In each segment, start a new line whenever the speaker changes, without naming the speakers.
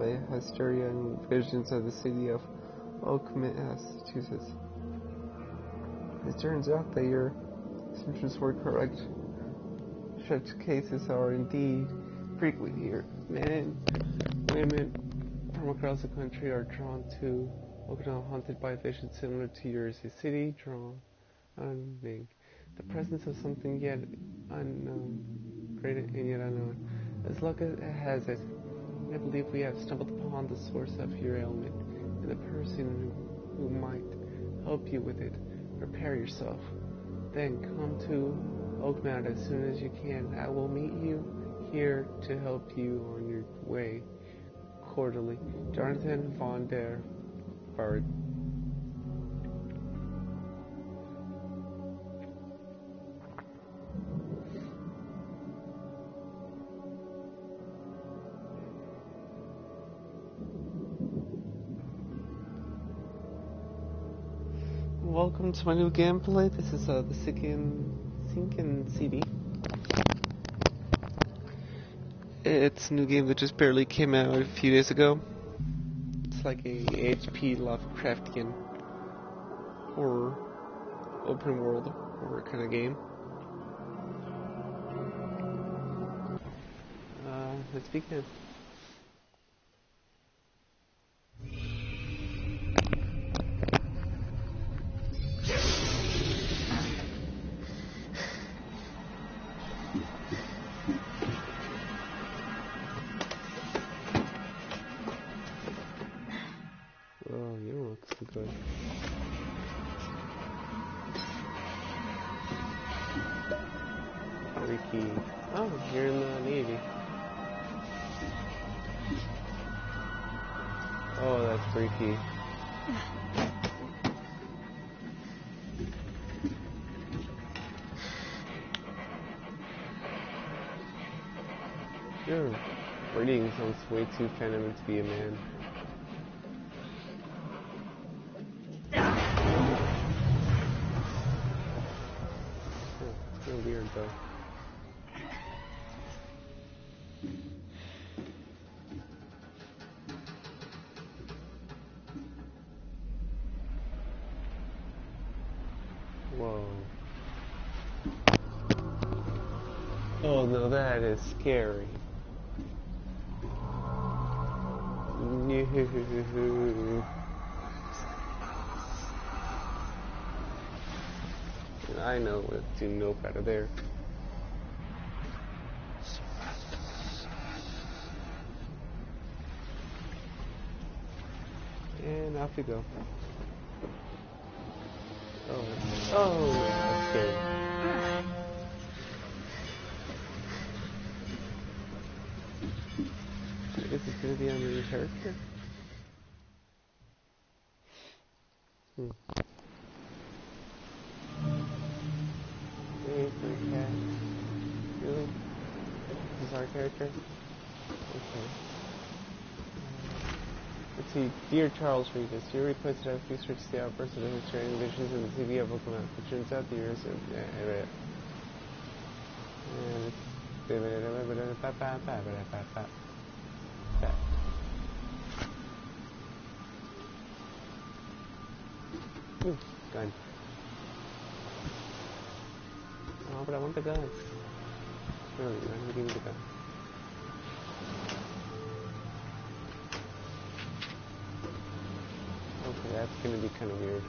by hysteria and visions of the city of Oakland, Massachusetts. It turns out that your assumptions were correct. Such cases are indeed frequent here. Men, women from across the country are drawn to Oakland, haunted by visions similar to yours. A city drowning. The presence of something yet unknown, great and yet unknown. As luck has it, I believe we have stumbled upon the source of your ailment and the person who might help you with it. Prepare yourself. Then come to Oakmount as soon as you can. I will meet you here to help you on your way. Cordially, Jonathan von der Bard. Welcome to my new gameplay. This is the Sinkin CD. It's a new game that just barely came out a few days ago. It's like a HP Lovecraftian horror, open world horror kind of game. Let's begin. Oh, you don't look so good. Freaky. Oh, you're in the Navy. Oh, that's freaky. Your breeding sounds way too feminine to be a man. It's kind of weird though. Whoa. Oh no, that is scary. I know what to nope out of there. And off we go. Oh, that's scary. Is this gonna be on your character? Hey, free cat. Really? This is our character? Okay. Let's see. Dear Charles Regis, your request to have research the outburst of the history and visions in the TV of Oklahoma. It turns out the years Ooh, gun. Oh, but I want the gun. Really, I'm giving me the gun. Okay, that's gonna be kind of weird.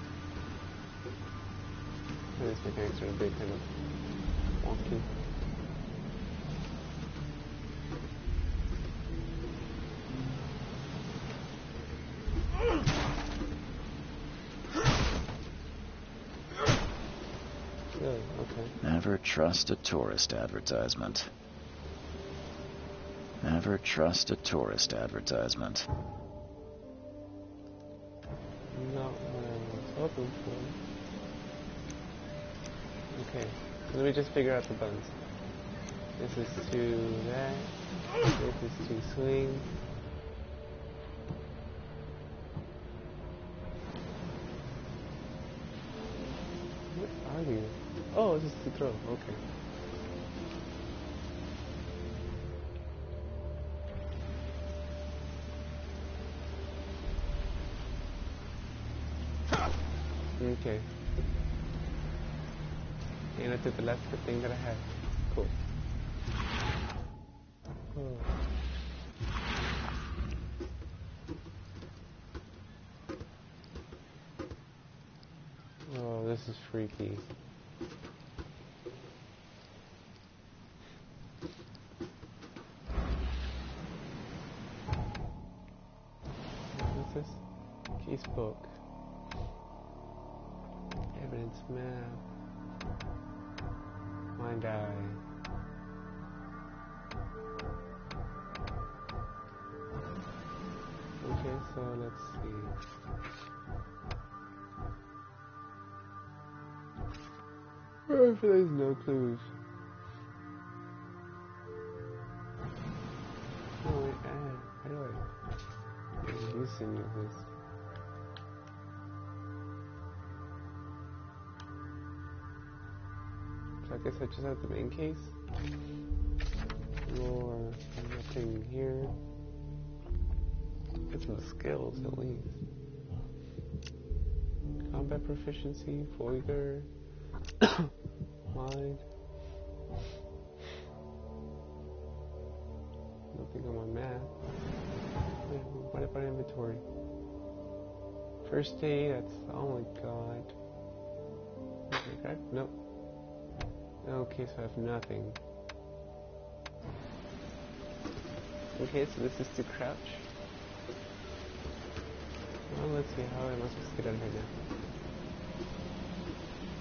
These mechanics are a bit kind of wonky. Okay.
Never trust a tourist advertisement. Never trust a tourist advertisement.
Not what I was hoping for. Okay, let me just figure out the buttons. This is to that. This is to swing. What are you? Oh, this is to throw. Okay. Okay. And I took the last good thing that I had. Cool. Oh. Oh, this is freaky. What's this? Case book. Evidence map. Mind eye. Okay, so let's see. There's no clues. Oh wait, how do I use any of this? So I guess I just have the main case. More, nothing here. Get some skills at least. Combat proficiency, Voiger, mind. Nothing on my map. What about inventory? First aid, that's, oh my god. Okay, nope. Okay, so I have nothing. Okay, so this is to crouch. Well, let's see, how am I supposed to get out of here now?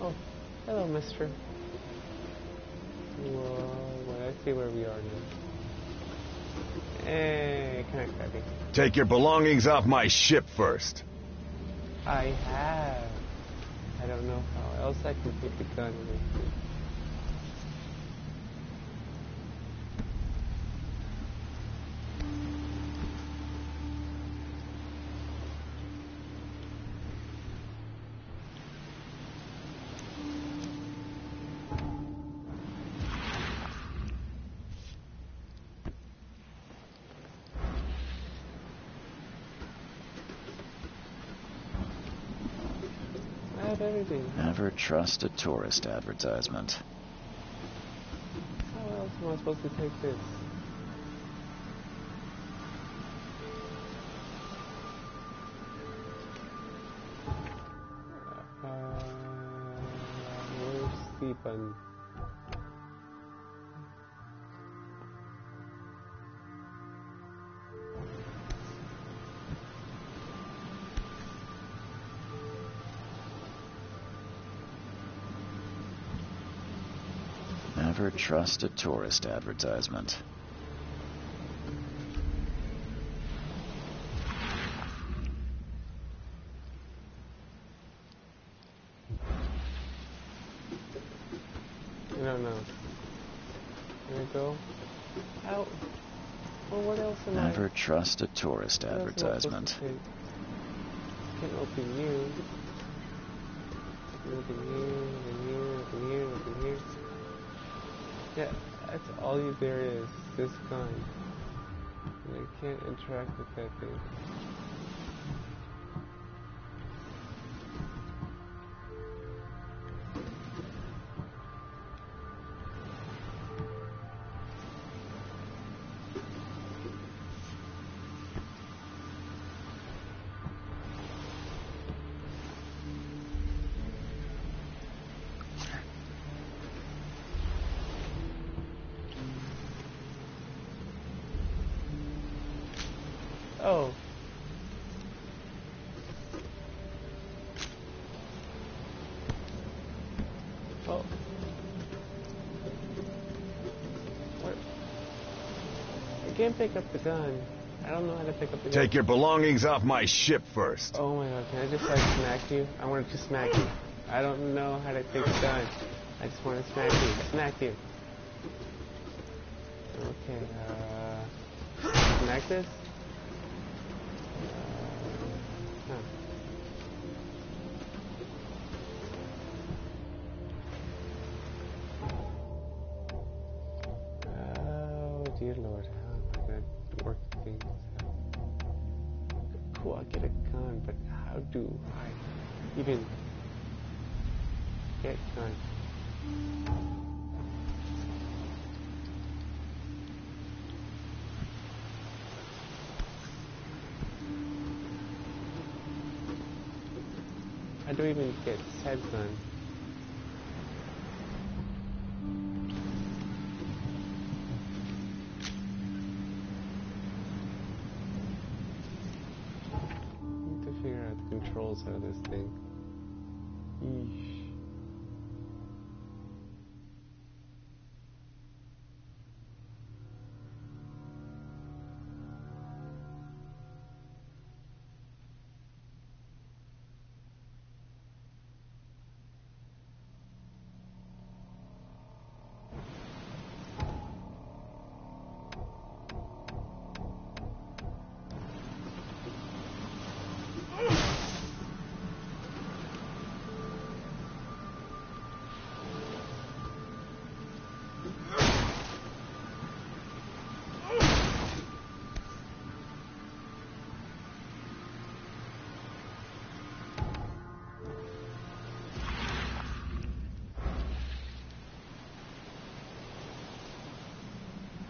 Oh, hello, mister. Whoa, well, I see where we are now. Hey, kind of crappy.
Take your belongings off my ship first.
I have. I don't know how else I can take the gun with me. Everything.
Never trust a tourist advertisement.
How else am I supposed to take this? Where's the button?
Never trust a tourist advertisement.
I don't know. There we go. Out. Well, what else am I?
Never trust a tourist
What else am I supposed
advertisement.
to take? Can't open you. Open here, open here, open here. Yeah, that's all there is. This gun. And I can't interact with that thing. Oh. Oh. What? I can't pick up the gun. I don't know how to pick up the gun.
Take your belongings off my ship first.
Oh my god, can I just like smack you? I want to just smack you. I don't know how to take the gun. I just want to smack you. Smack you. Okay, smack this? Huh. Oh dear lord, how am I gonna work things out? Cool, I get a gun, but how do I even Get gun. How do we even get said gun? Need to figure out the controls out of this thing. Yeesh.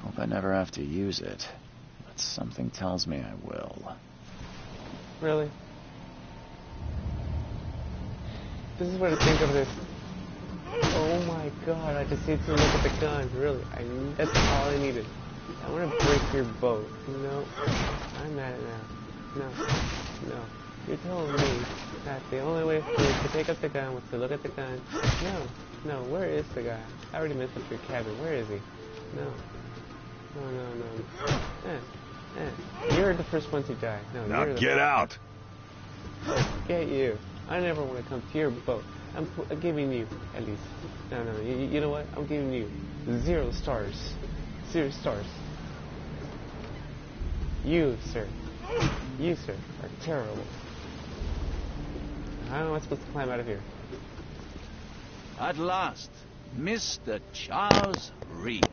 Hope I never have to use it, but something tells me I will.
Really? This is what I think of this. Oh my god, I just need to look at the gun. Really, that's all I needed. I want to break your boat. No, I'm at it now. No. You're telling me that the only way for me to pick up the gun was to look at the gun. No, where is the guy? I already messed up your cabin. Where is he? No. You're the first one to die. No,
Now
you're the
get out!
Get you. I never want to come to your boat. I'm giving you, at least. No. You know what? I'm giving you 0 stars. 0 stars. You, sir, are terrible. How am I supposed to climb out of here?
At last, Mr. Charles Reed.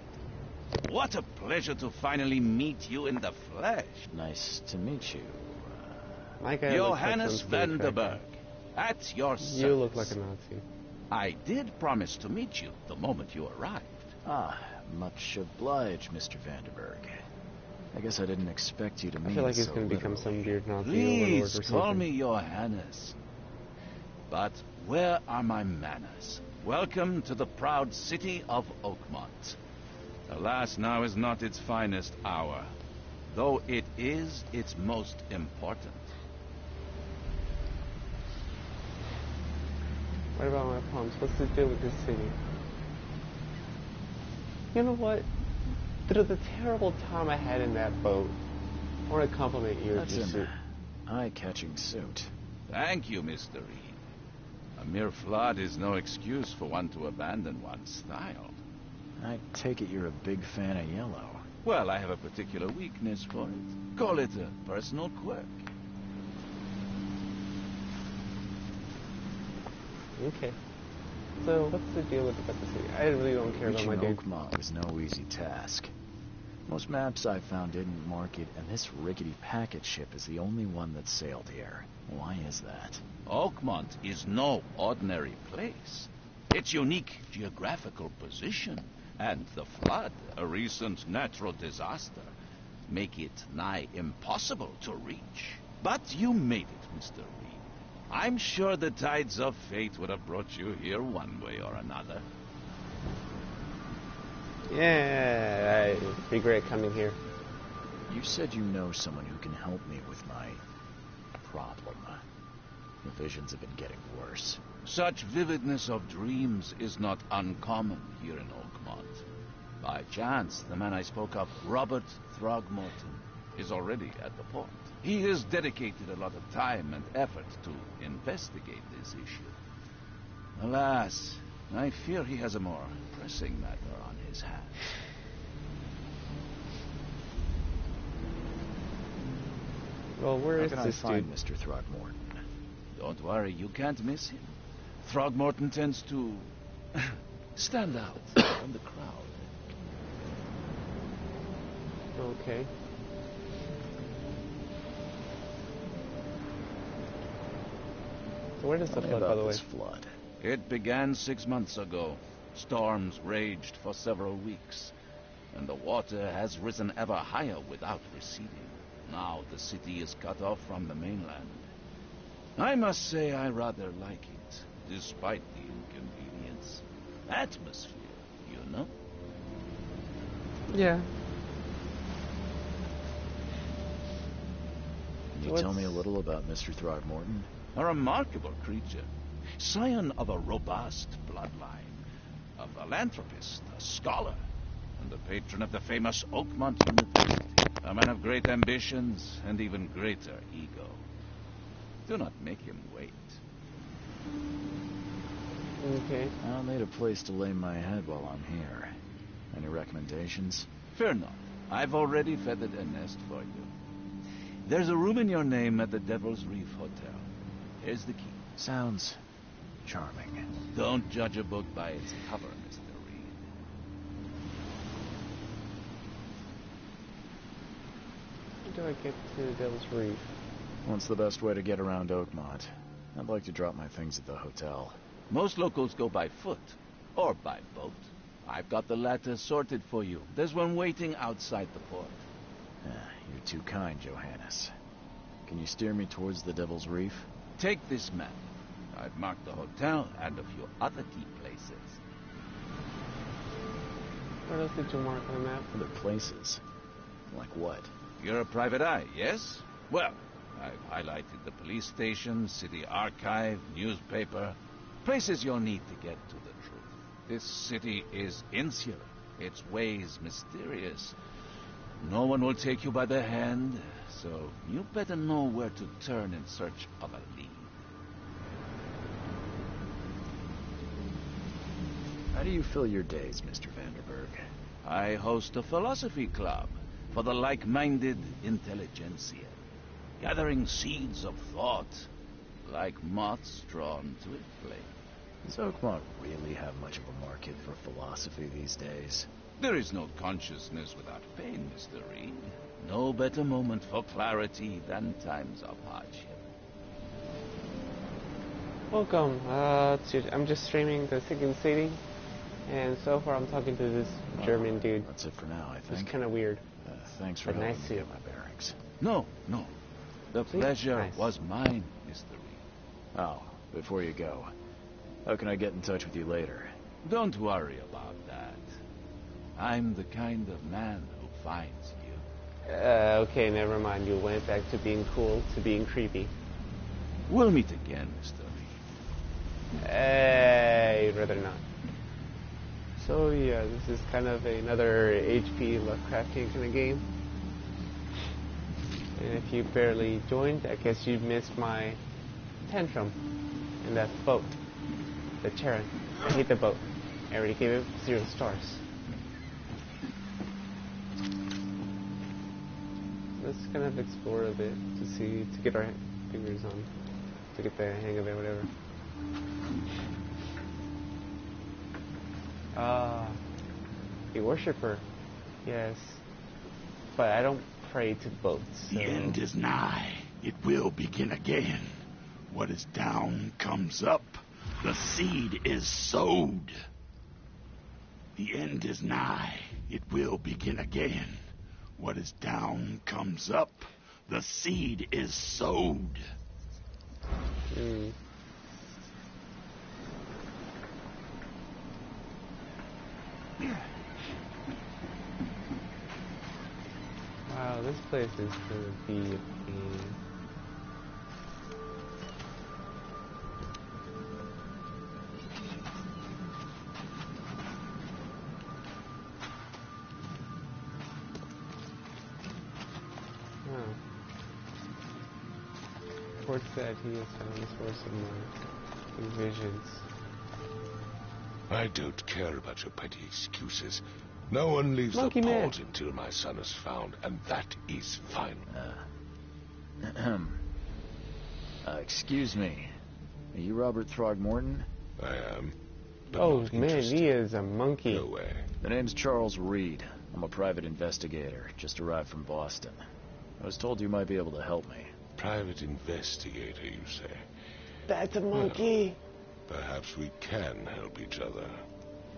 What a pleasure to finally meet you in the flesh.
Nice to meet you.
My guy
Johannes
looks like some
Vanderberg, at your service.
You look like a Nazi.
I did promise to meet you the moment you arrived.
Much obliged, Mr. Vanderberg. I guess I didn't expect you to meet
I feel like he's
so
going to become some
literally.
weird Nazi
Please
overlord or something.
call me Johannes. But where are my manners? Welcome to the proud city of Oakmont. Alas, now is not its finest hour, though it is its most important.
What about my problems? What's the deal with this city? You know what? Through the terrible time I had in that boat, I want to compliment you
That's
with your
an
suit.
eye-catching suit.
Thank you, Mr. Reed. A mere flood is no excuse for one to abandon one's style.
I take it you're a big fan of yellow.
Well, I have a particular weakness for it. Call it a personal quirk.
Okay. So, what's the deal with the city? I really don't care about
Reaching
my dude.
Oakmont was no easy task. Most maps I found didn't mark it, and this rickety packet ship is the only one that sailed here. Why is that?
Oakmont is no ordinary place. Its unique geographical position and the flood, a recent natural disaster, make it nigh impossible to reach. But you made it, Mr. Reed. I'm sure the tides of fate would have brought you here one way or another.
Yeah, I regret coming here.
You said you know someone who can help me with my problem. The visions have been getting worse.
Such vividness of dreams is not uncommon here in Oakmont. By chance, the man I spoke of, Robert Throgmorton, is already at the port. He has dedicated a lot of time and effort to investigate this issue. Alas, I fear he has a more pressing matter on his hands.
Well, where
How
is
can I
this
find
dude?
Mr. Throgmorton?
Don't worry, you can't miss him. Throgmorton tends to stand out from the crowd.
Okay. So where does the
Tell me
flood, by
about
the way?
this flood.
It began 6 months ago. Storms raged for several weeks, and the water has risen ever higher without receding. Now the city is cut off from the mainland. I must say I rather like it, despite the inconvenience. Atmosphere, you know?
Yeah.
Can you tell me a little about Mr. Throgmorton?
A remarkable creature. Scion of a robust bloodline. A philanthropist, a scholar, and the patron of the famous Oakmont University. A man of great ambitions and even greater ego. Do not make him wait.
Okay.
I'll need a place to lay my head while I'm here. Any recommendations?
Fear not. I've already feathered a nest for you. There's a room in your name at the Devil's Reef Hotel. Here's the key.
Sounds charming.
Don't judge a book by its cover, Mr. Reed.
How do I get to Devil's Reef?
What's the best way to get around Oakmont? I'd like to drop my things at the hotel.
Most locals go by foot, or by boat. I've got the latter sorted for you. There's one waiting outside the port.
You're too kind, Johannes. Can you steer me towards the Devil's Reef?
Take this map. I've marked the hotel and a few other key places.
What else did you mark on the map?
Other places? Like what?
You're a private eye, yes? Well, I've highlighted the police station, city archive, newspaper. Places you'll need to get to the truth. This city is insular. Its ways mysterious. No one will take you by the hand, so you better know where to turn in search of a lead.
How do you fill your days, Mr. Vanderberg?
I host a philosophy club for the like-minded intelligentsia, gathering seeds of thought like moths drawn to a flame.
Does Oakmont really have much of a market for philosophy these days?
There is no consciousness without pain, Mr. Reed. No better moment for clarity than times of hardship.
Welcome. I'm just streaming the Second City, and so far I'm talking to this German dude.
That's it for now, I
It's
think.
kind of weird.
Thanks for
But
helping
nice
me
suit.
get my bearings.
No. The
See?
pleasure
Nice.
was mine, Mr. Reed.
Oh, before you go, how can I get in touch with you later?
Don't worry about that. I'm the kind of man who finds you.
Okay, never mind. You went back to being cool to being creepy.
We'll meet again, Mr. Reed.
You'd rather not. So yeah, this is kind of another HP Lovecraftian kind of game. And if you barely joined, I guess you missed my tantrum in that boat. The Charon. I hate the boat. I already gave it 0 stars. Let's kind of explore a bit to get our fingers on, to get the hang of it, whatever. A worshipper, yes, but I don't pray to boats. So.
The end is nigh. It will begin again. What is down comes up. The seed is sowed. The end is nigh. It will begin again. What is down comes up. The seed is sowed.
Wow, this place is gonna be a pain. Report said he has found the source of my visions.
I don't care about your petty excuses. No one leaves
Monkey
the
man.
port until my son is found, and that is final.
Excuse me. Are you Robert Throgmorton?
I am. But
Oh
not
man,
interested.
he is a monkey.
No way.
The name's Charles Reed. I'm a private investigator, just arrived from Boston. I was told you might be able to help me.
Private investigator, you say?
That's a monkey.
Perhaps we can help each other.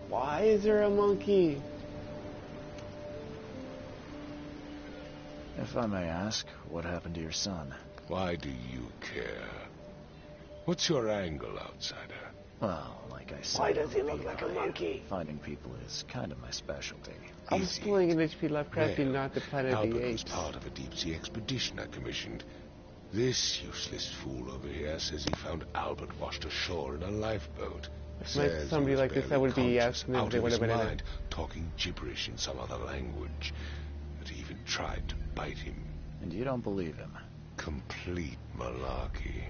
Why is there a monkey?
If I may ask, what happened to your son?
Why do you care? What's your angle, outsider?
Well, like I said,
Why does he
on the
look like a
BI,
monkey?
Finding people is kind of my specialty.
I was
Easy.
pulling an H.P. Lovecraftian,
Well,
not the Planet of
Albert
the
was
Apes.
part of a deep-sea expedition I commissioned. This useless fool over here says he found Albert washed ashore in a lifeboat. Says
somebody
he was
like this, I
barely
would be
conscious,
asking them if
out
they
of
would
his
have been in it.
mind, talking gibberish in some other language. That he even tried to bite him.
And you don't believe him?
Complete malarkey.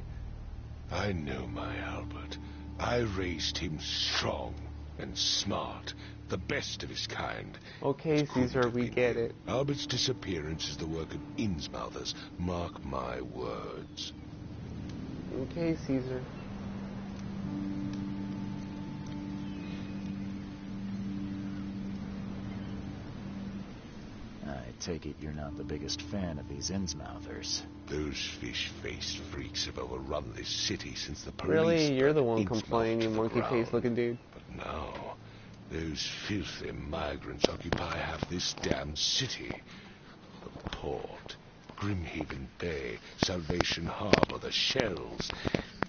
I know my Albert. I raised him strong and smart, the best of his kind.
Okay,
It couldn't
Caesar,
have
we
been
get
him.
it.
Albert's disappearance is the work of Innsmouthers. Mark my words.
Okay, Caesar.
I take it you're not the biggest fan of these Innsmouthers.
Those fish-faced freaks have overrun this city since the police.
Really? You're the
burnt
one
Innsmouth
complaining,
to
you
the
monkey face
ground.
looking dude.
But now, those filthy migrants occupy half this damn city. The port, Grimhaven Bay, Salvation Harbor, the shells.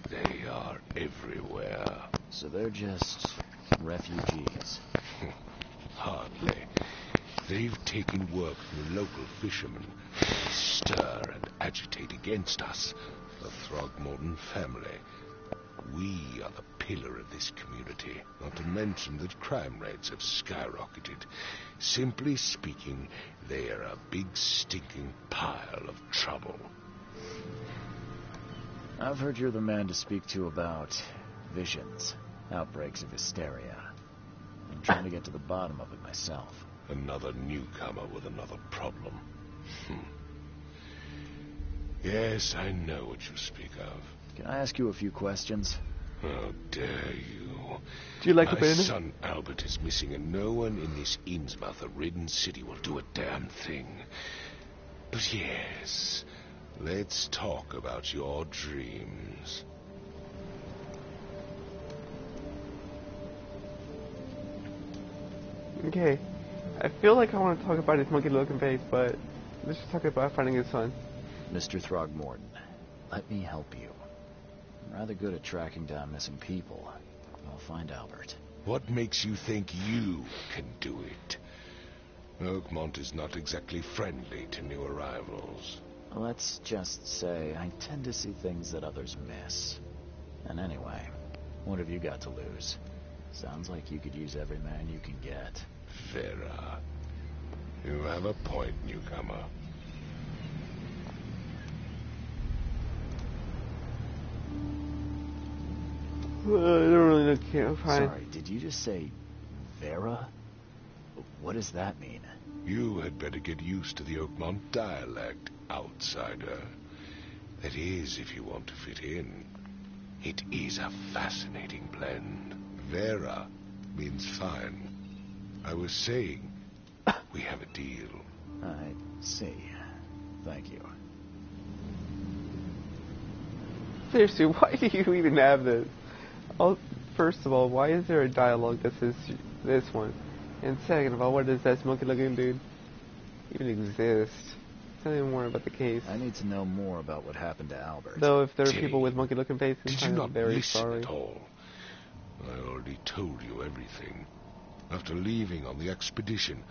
They are everywhere.
So they're just refugees.
Hardly. They've taken work from the local fishermen. They stir and agitate against us, the Throgmorton family. We are the pillar of this community, not to mention that crime rates have skyrocketed. Simply speaking, they are a big stinking pile of trouble.
I've heard you're the man to speak to about visions, outbreaks of hysteria. I'm trying to get to the bottom of it myself.
Another newcomer with another problem. Yes, I know what you speak of.
Can I ask you a few questions?
How dare you?
Do you like a
My
banana?
son Albert is missing, and no one in this Innsmouth-ridden city will do a damn thing. But yes, let's talk about your dreams.
Okay. I feel like I want to talk about his monkey looking face, but let's just talk about finding his son.
Mr. Throgmorton, let me help you. I'm rather good at tracking down missing people. I'll find Albert.
What makes you think you can do it? Oakmont is not exactly friendly to new arrivals.
Let's just say I tend to see things that others miss. And anyway, what have you got to lose? Sounds like you could use every man you can get.
Vera, you have a point, newcomer.
I don't really know. Can't find.
Sorry, did you just say Vera? What does that mean?
You had better get used to the Oakmont dialect, outsider. That is, if you want to fit in. It is a fascinating blend. Vera means fine. I was saying, we have a deal.
I see. Thank you.
Seriously, why do you even have this? First of all, why is there a dialogue that says this one? And second of all, what does that monkey looking dude even exist? Tell me more about the case.
I need to know more about what happened to Albert.
Though if there are
Jay,
people with monkey looking faces,
Did you
I'm
not
very
listen
sorry.
at all? I already told you everything. After leaving on the expedition,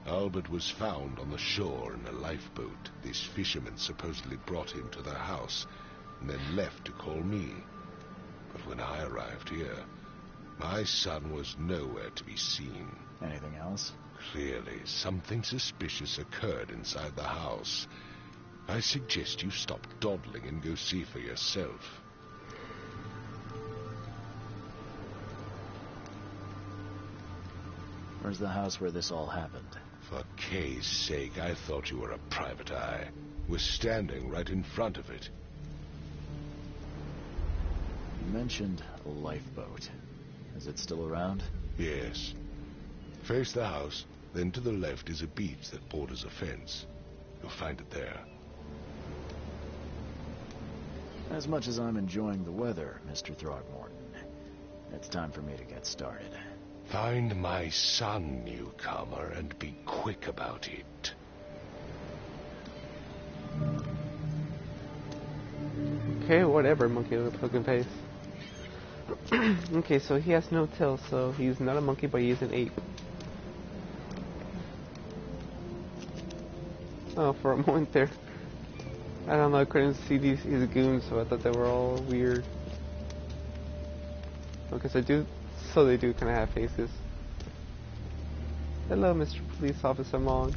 Albert was found on the shore in a lifeboat. This fisherman supposedly brought him to their house, and then left to call me. But when I arrived here, my son was nowhere to be seen.
Anything else?
Clearly, something suspicious occurred inside the house. I suggest you stop dawdling and go see for yourself.
Where's the house where this all happened?
For Kay's sake, I thought you were a private eye. We're standing right in front of it.
You mentioned a lifeboat. Is it still around?
Yes. Face the house, then to the left is a beach that borders a fence. You'll find it there.
As much as I'm enjoying the weather, Mr. Throgmorton, It's time for me to get started.
Find my son, newcomer, and be quick about it.
Okay, whatever, monkey with a fucking face. Okay, so he has no tail, so he's not a monkey, but he is an ape. Oh, for a moment there. I don't know, I couldn't see his goons, so I thought they were all weird. Okay, so they do kind of have faces. Hello, Mr. Police Officer Mong.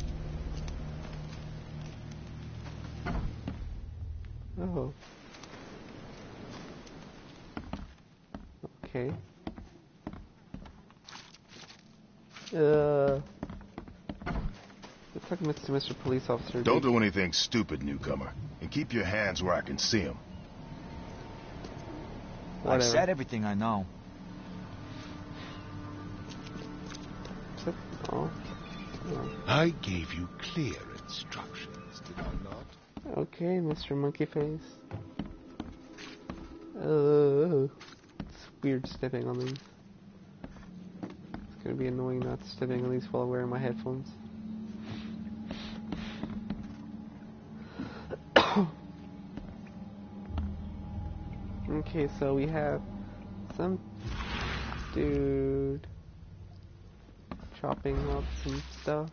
Oh. Okay. Let's talk to Mr. Police Officer.
Don't do anything stupid, newcomer. And keep your hands where I can see them.
Whatever.
I've said everything I know.
Oh.
I gave you clear instructions, did I not?
Okay, Mr. Monkey Face. It's weird stepping on these. It's gonna be annoying not stepping on these while wearing my headphones. Okay, so we have some dude chopping up some stuff.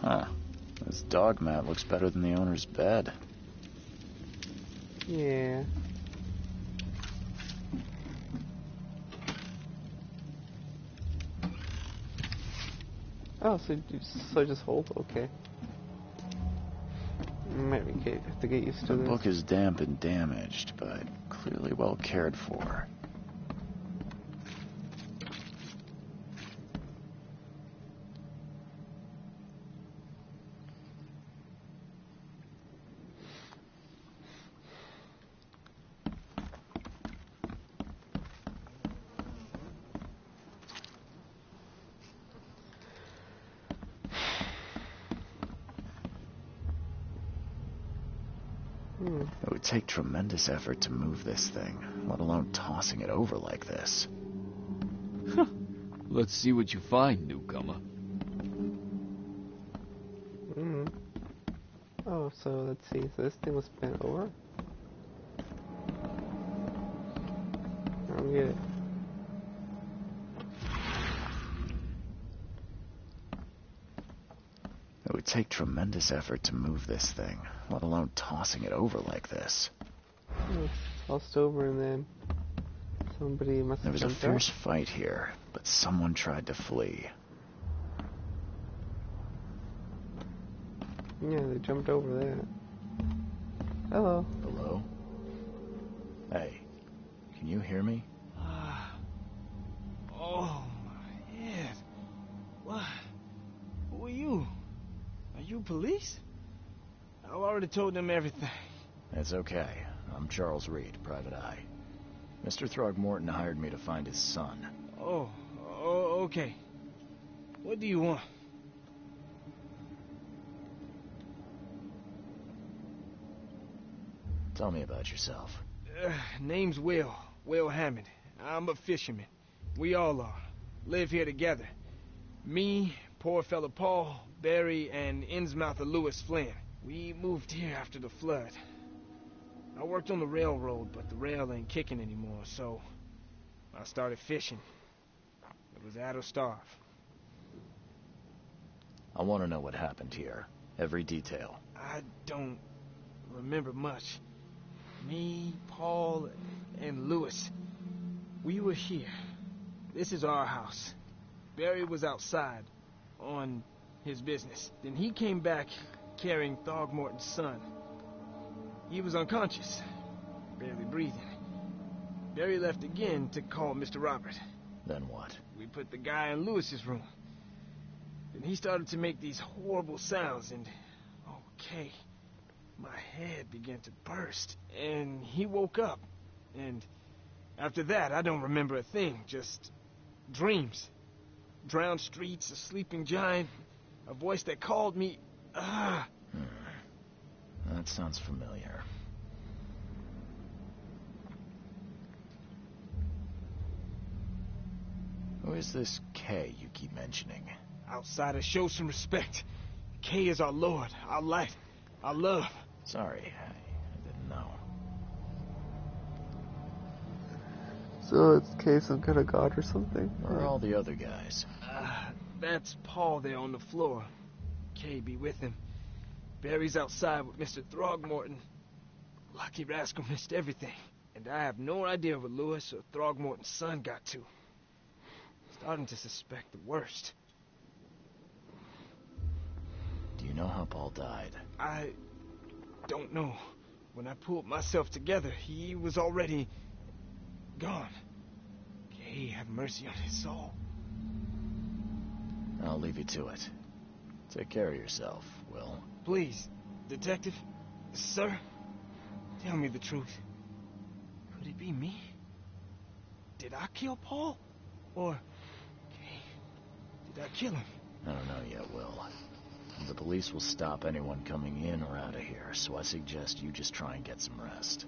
Huh. This dog mat looks better than the owner's bed.
Yeah. Oh, so just hold? Okay. Might have to get used to
The
this.
book is damp and damaged, but clearly well cared for. It would take tremendous effort to move this thing, let alone tossing it over like this.
Let's see what you find, newcomer.
Oh, so let's see. So this thing was bent over? I don't get it.
It would take tremendous effort to move this thing, let alone tossing it over like this.
Oh, it's tossed over and then somebody must
There
have
was a
jumped
fierce
out.
fight here, but someone tried to flee.
Yeah, they jumped over there. Hello.
Hello? Hey, can you hear me?
Oh, my head. What? Who are you? Are you police? I already told them everything.
It's okay. I'm Charles Reed, Private Eye. Mr. Throgmorton hired me to find his son.
Oh, okay. What do you want?
Tell me about yourself.
Name's Will Hammond. I'm a fisherman. We all are. Live here together. Me, poor fella Paul, Barry, and Innsmouther Lewis Flynn. We moved here after the flood. I worked on the railroad, but the rail ain't kicking anymore, so I started fishing. It was at or starve.
I want to know what happened here. Every detail.
I don't remember much. Me, Paul, and Lewis, we were here. This is our house. Barry was outside, on his business. Then he came back carrying Throgmorton's son. He was unconscious, barely breathing. Barry left again to call Mr. Robert.
Then what?
We put the guy in Lewis's room. Then he started to make these horrible sounds, and okay, my head began to burst, and he woke up. And after that, I don't remember a thing, just dreams. Drowned streets, a sleeping giant, a voice that called me.
That sounds familiar. Who is this K you keep mentioning?
Outsiders, show some respect. K is our lord, our light, our love.
Sorry, I didn't know.
So it's a case of kind of god or something?
Where are all the other guys?
That's Paul there on the floor. K be with him. Barry's outside with Mr. Throgmorton. Lucky rascal missed everything. And I have no idea what Lewis or Throgmorton's son got to. Starting to suspect the worst.
Do you know how Paul died?
I don't know. When I pulled myself together, he was already gone. K have mercy on his soul.
I'll leave you to it. Take care of yourself, Will.
Please, Detective, sir, tell me the truth. Could it be me? Did I kill Paul? Or, did I kill him?
I don't know yet, Will. The police will stop anyone coming in or out of here, so I suggest you just try and get some rest.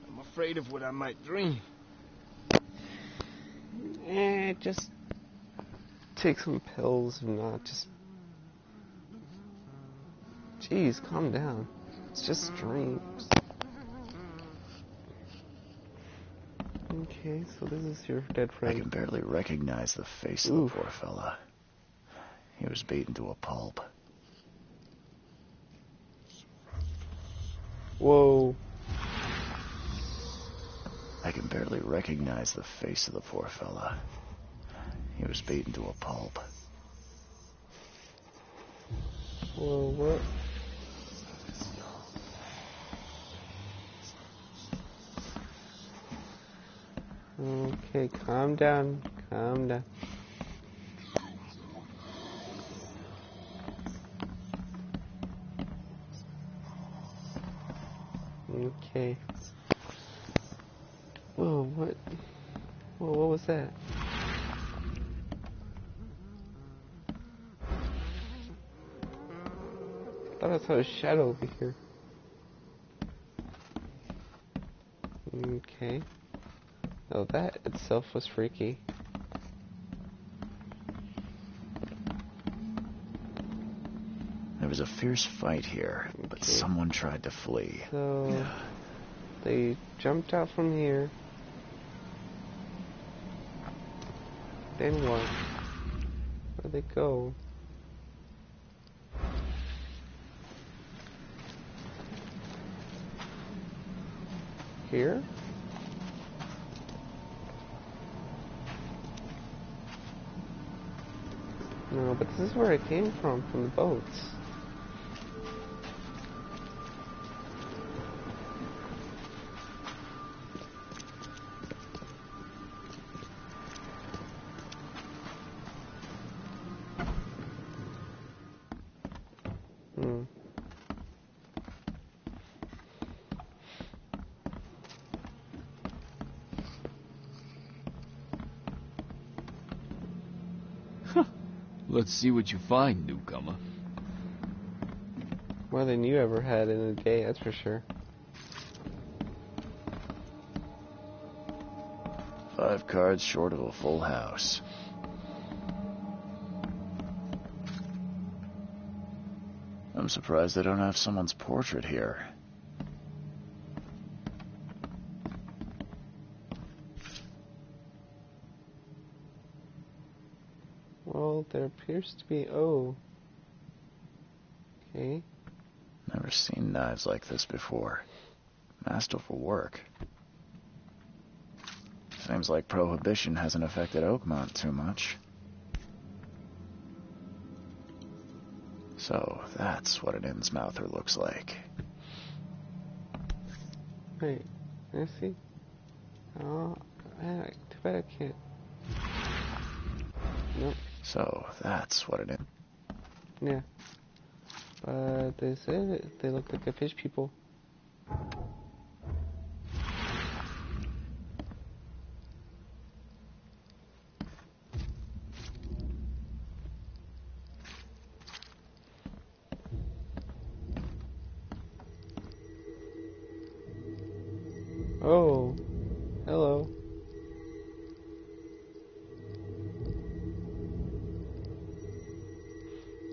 I'm afraid of what I might dream.
Just take some pills and not just... Jeez, calm down. It's just dreams. Okay, so this is your dead
I
friend.
can barely recognize the face of the poor fella. He was beaten to a pulp.
Whoa.
I can barely recognize the face of the poor fella. He was beaten to a pulp.
Whoa, what? Okay, calm down. Calm down. Okay. Whoa, what? Whoa, what was that? I thought I saw a shadow over here. Okay. Oh, that itself was freaky.
There was a fierce fight here, but someone tried to flee.
So, they jumped out from here. Then what? Where'd they go? Here? No, but this is where I came from the boats.
Let's see what you find, newcomer.
More than you ever had in a day, that's for sure.
5 cards short of a full house. I'm surprised they don't have someone's portrait here.
Well, there appears to be... Oh. Okay.
Never seen knives like this before. Masterful work. Seems like Prohibition hasn't affected Oakmont too much. So, that's what an Innsmouther looks like.
Wait. Can I see? Oh, too bad I can't. Nope.
So, that's what it is.
Yeah. But they said they look like a fish people. Oh, hello.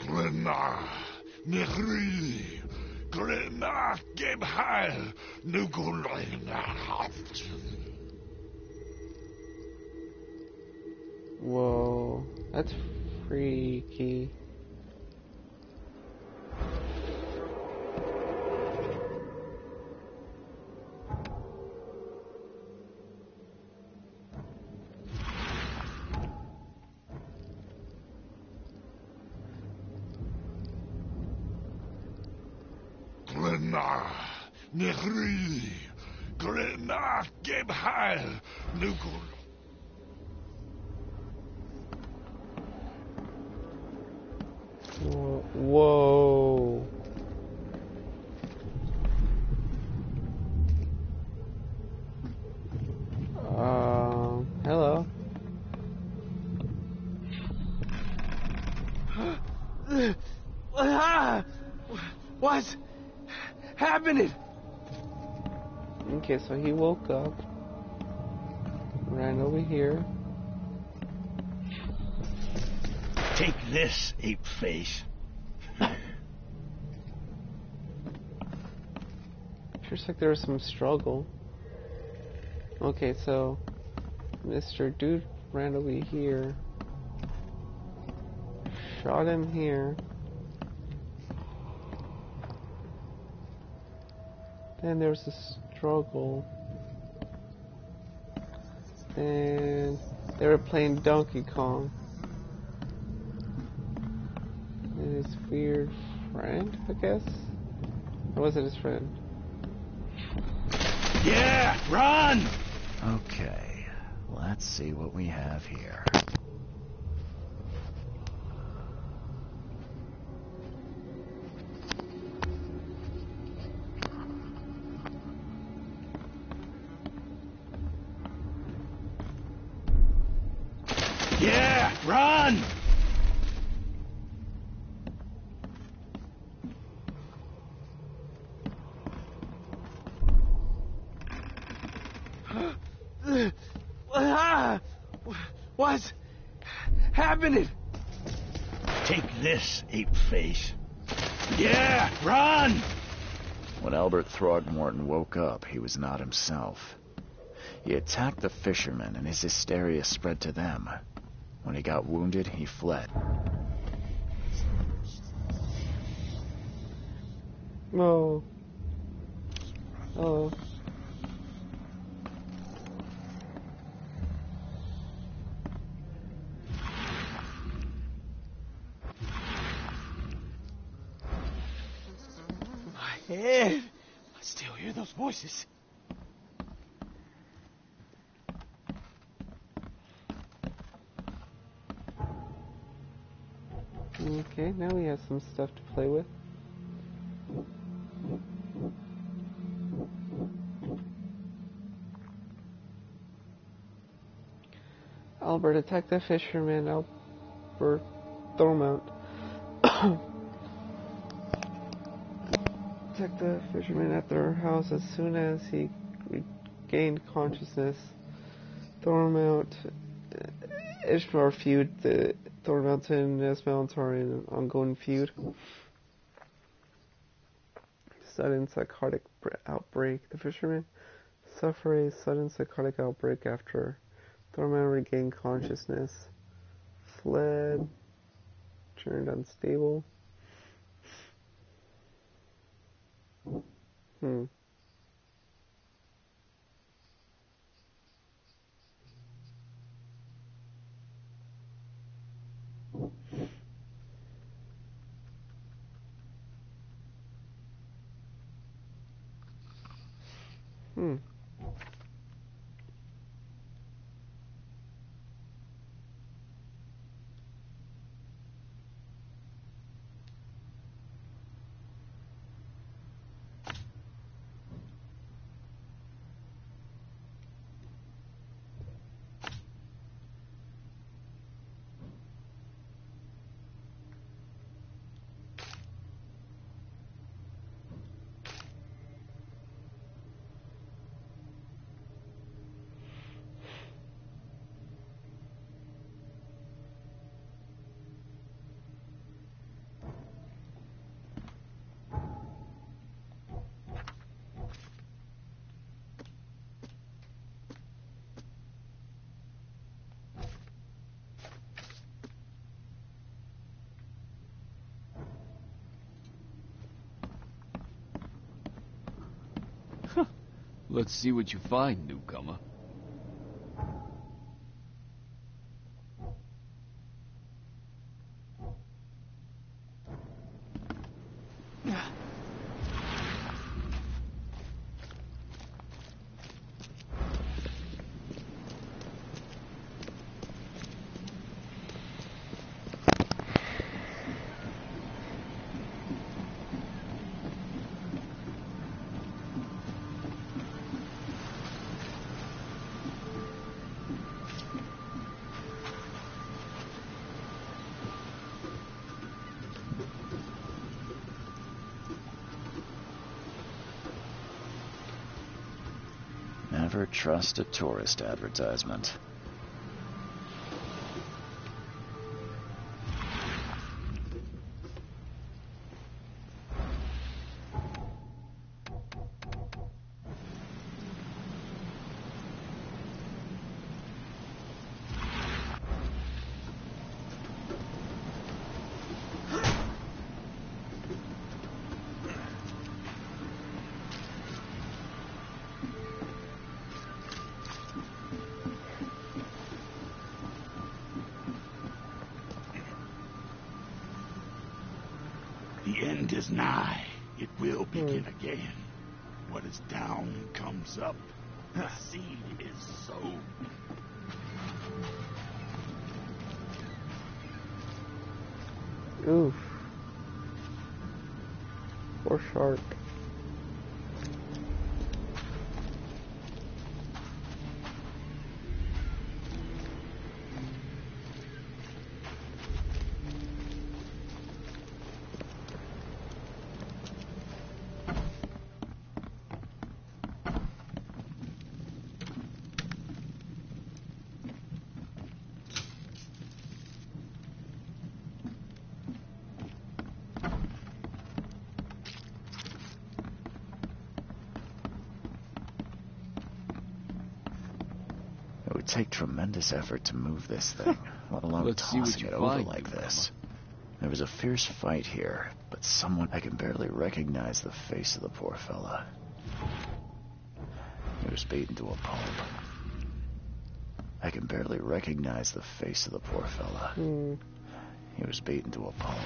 Glenna, Nehri, Glenna, Gebheil, Nugulina.
Whoa, that's freaky.
Glenna, Nehri, Glenna, Gebheil, Nugul.
Whoa. Hello.
What's happening?
Okay, so he woke up, ran over here.
Take this, ape face.
Looks like there was some struggle. Okay, so Mr. Dude ran over here, shot him here. Then there was a struggle. And they were playing Donkey Kong. And his weird friend, I guess? Or was it his friend?
Yeah, run!
Okay, let's see what we have here.
Yeah, run!
What's happening?
Take this, ape face. Yeah, run!
When Albert Throgmorton woke up, he was not himself. He attacked the fishermen, and his hysteria spread to them. When he got wounded, he fled.
Oh. Oh.
My head. I still hear those voices.
Okay, now we have some stuff to play with. Albert, attack the fisherman. Albert, throw him out. Attack the fisherman at their house as soon as he regained consciousness. Throw him out. Ishmael feud. The Thorn Mountain and Ishmael are in an ongoing feud. Sudden psychotic outbreak. The fisherman suffer a sudden psychotic outbreak after Thorman regained consciousness. Fled. Turned unstable. Hmm. Hmm.
Let's see what you find, newcomer.
Never trust a tourist advertisement.
The end is nigh. It will begin again. What is down comes up. The seed is sown.
Oof. Poor shark.
It would take tremendous effort to move this thing, let alone
Let's see what
tossing
you
it over
find,
like
newcomer.
this. There was a fierce fight here, but I can barely recognize the face of the poor fella. He was beaten to a pulp. I can barely recognize the face of the poor fella. He was beaten to a pulp.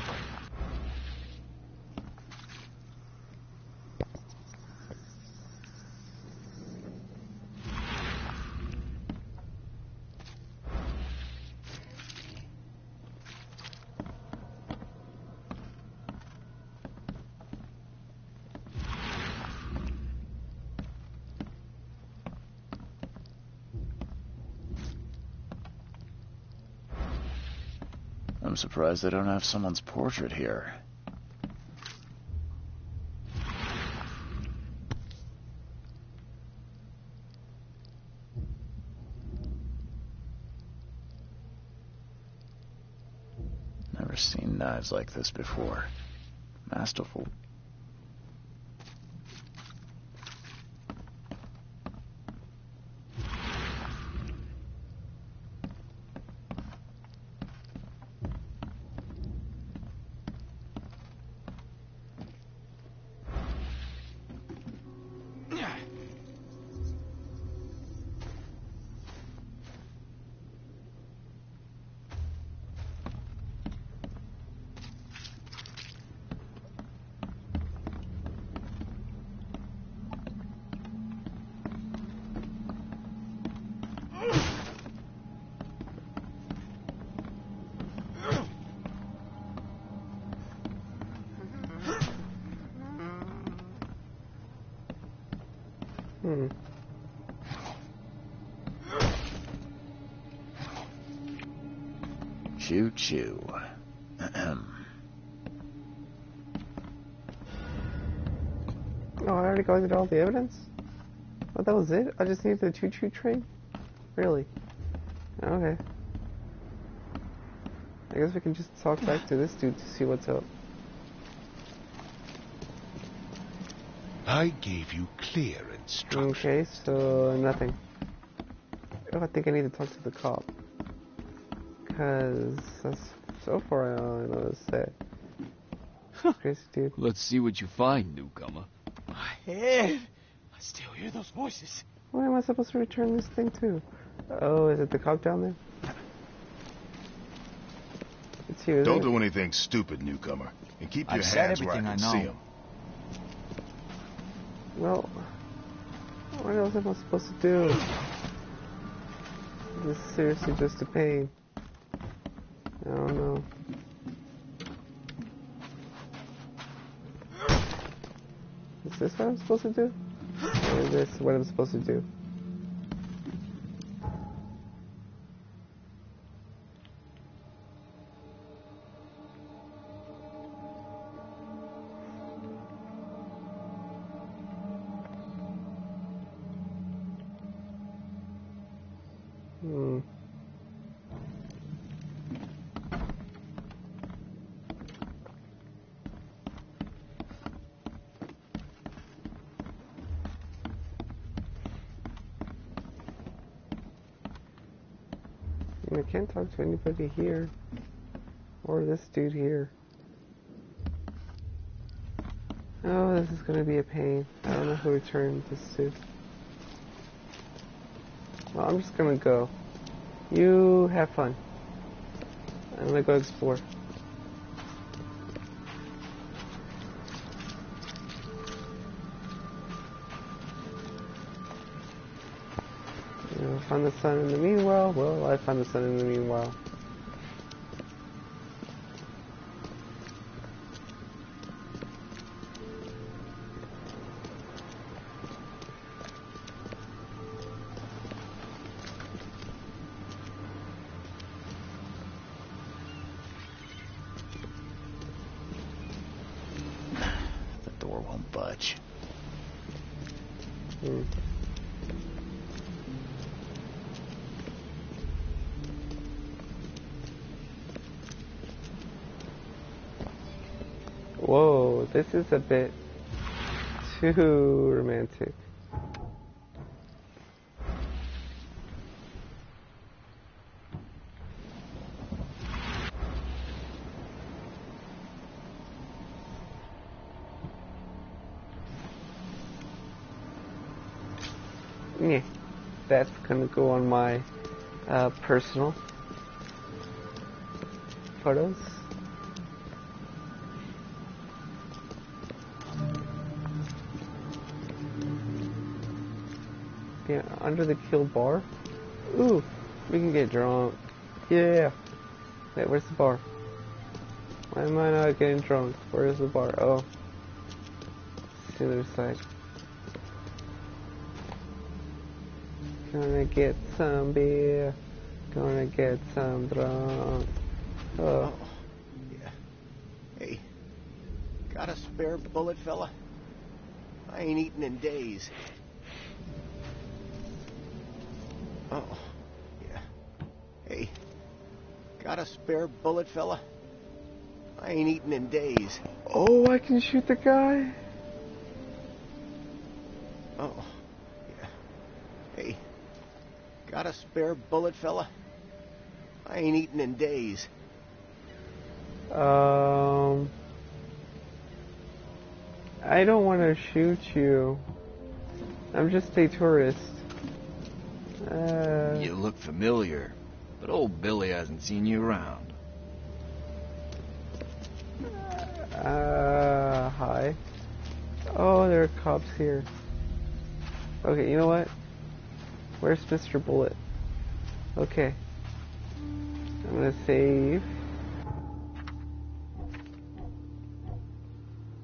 I'm surprised they don't have someone's portrait here. Never seen knives like this before. Masterful. Choo choo.
Oh, I already collected all the evidence? Oh, that was it? I just needed the choo-choo train? Really? Okay. I guess we can just talk back to this dude to see what's up.
I gave you clear instructions.
Okay, so nothing. Oh, I think I need to talk to the cop. Because that's so far all I know is that. Crazy dude.
Let's see what you find, newcomer.
My head! I still hear those voices.
Where am I supposed to return this thing to? Oh, is it the cop down there? It's you, isn't
Don't
it?
do anything stupid, newcomer. And keep your
I've said
hands where I
everything
can
I
see
know.
them.
Well, what else am I supposed to do? This is seriously just a pain. I don't know. Is this what I'm supposed to do? Or is this what I'm supposed to do? Hmm. I can't talk to anybody here. Or this dude here. Oh, this is gonna be a pain. I don't know who returned this to. Well, I'm just gonna go. You have fun. I'm gonna go explore. You know, find the sun in the meanwhile. Well, I found the sun in the meanwhile.
The door won't budge.
Hmm. Whoa, this is a bit too romantic. Yeah, that's gonna go on my personal photos. Yeah, under the kill bar. Ooh, we can get drunk. Yeah. Wait, where's the bar? Why am I not getting drunk? Where's the bar? Oh, it's the other side. Gonna get some beer. Gonna get some drunk. Oh.
Yeah. Hey, got a spare bullet, fella? I ain't eaten in days. Oh, yeah. Hey, got a spare bullet, fella? I ain't eaten in days.
Oh, I can shoot the guy.
Oh, yeah. Hey, got a spare bullet, fella? I ain't eaten in days.
I don't want to shoot you. I'm just a tourist.
You look familiar, but old Billy hasn't seen you around.
Hi. Oh, there are cops here. Okay, you know what? Where's Mr. Bullet? Okay. I'm gonna save.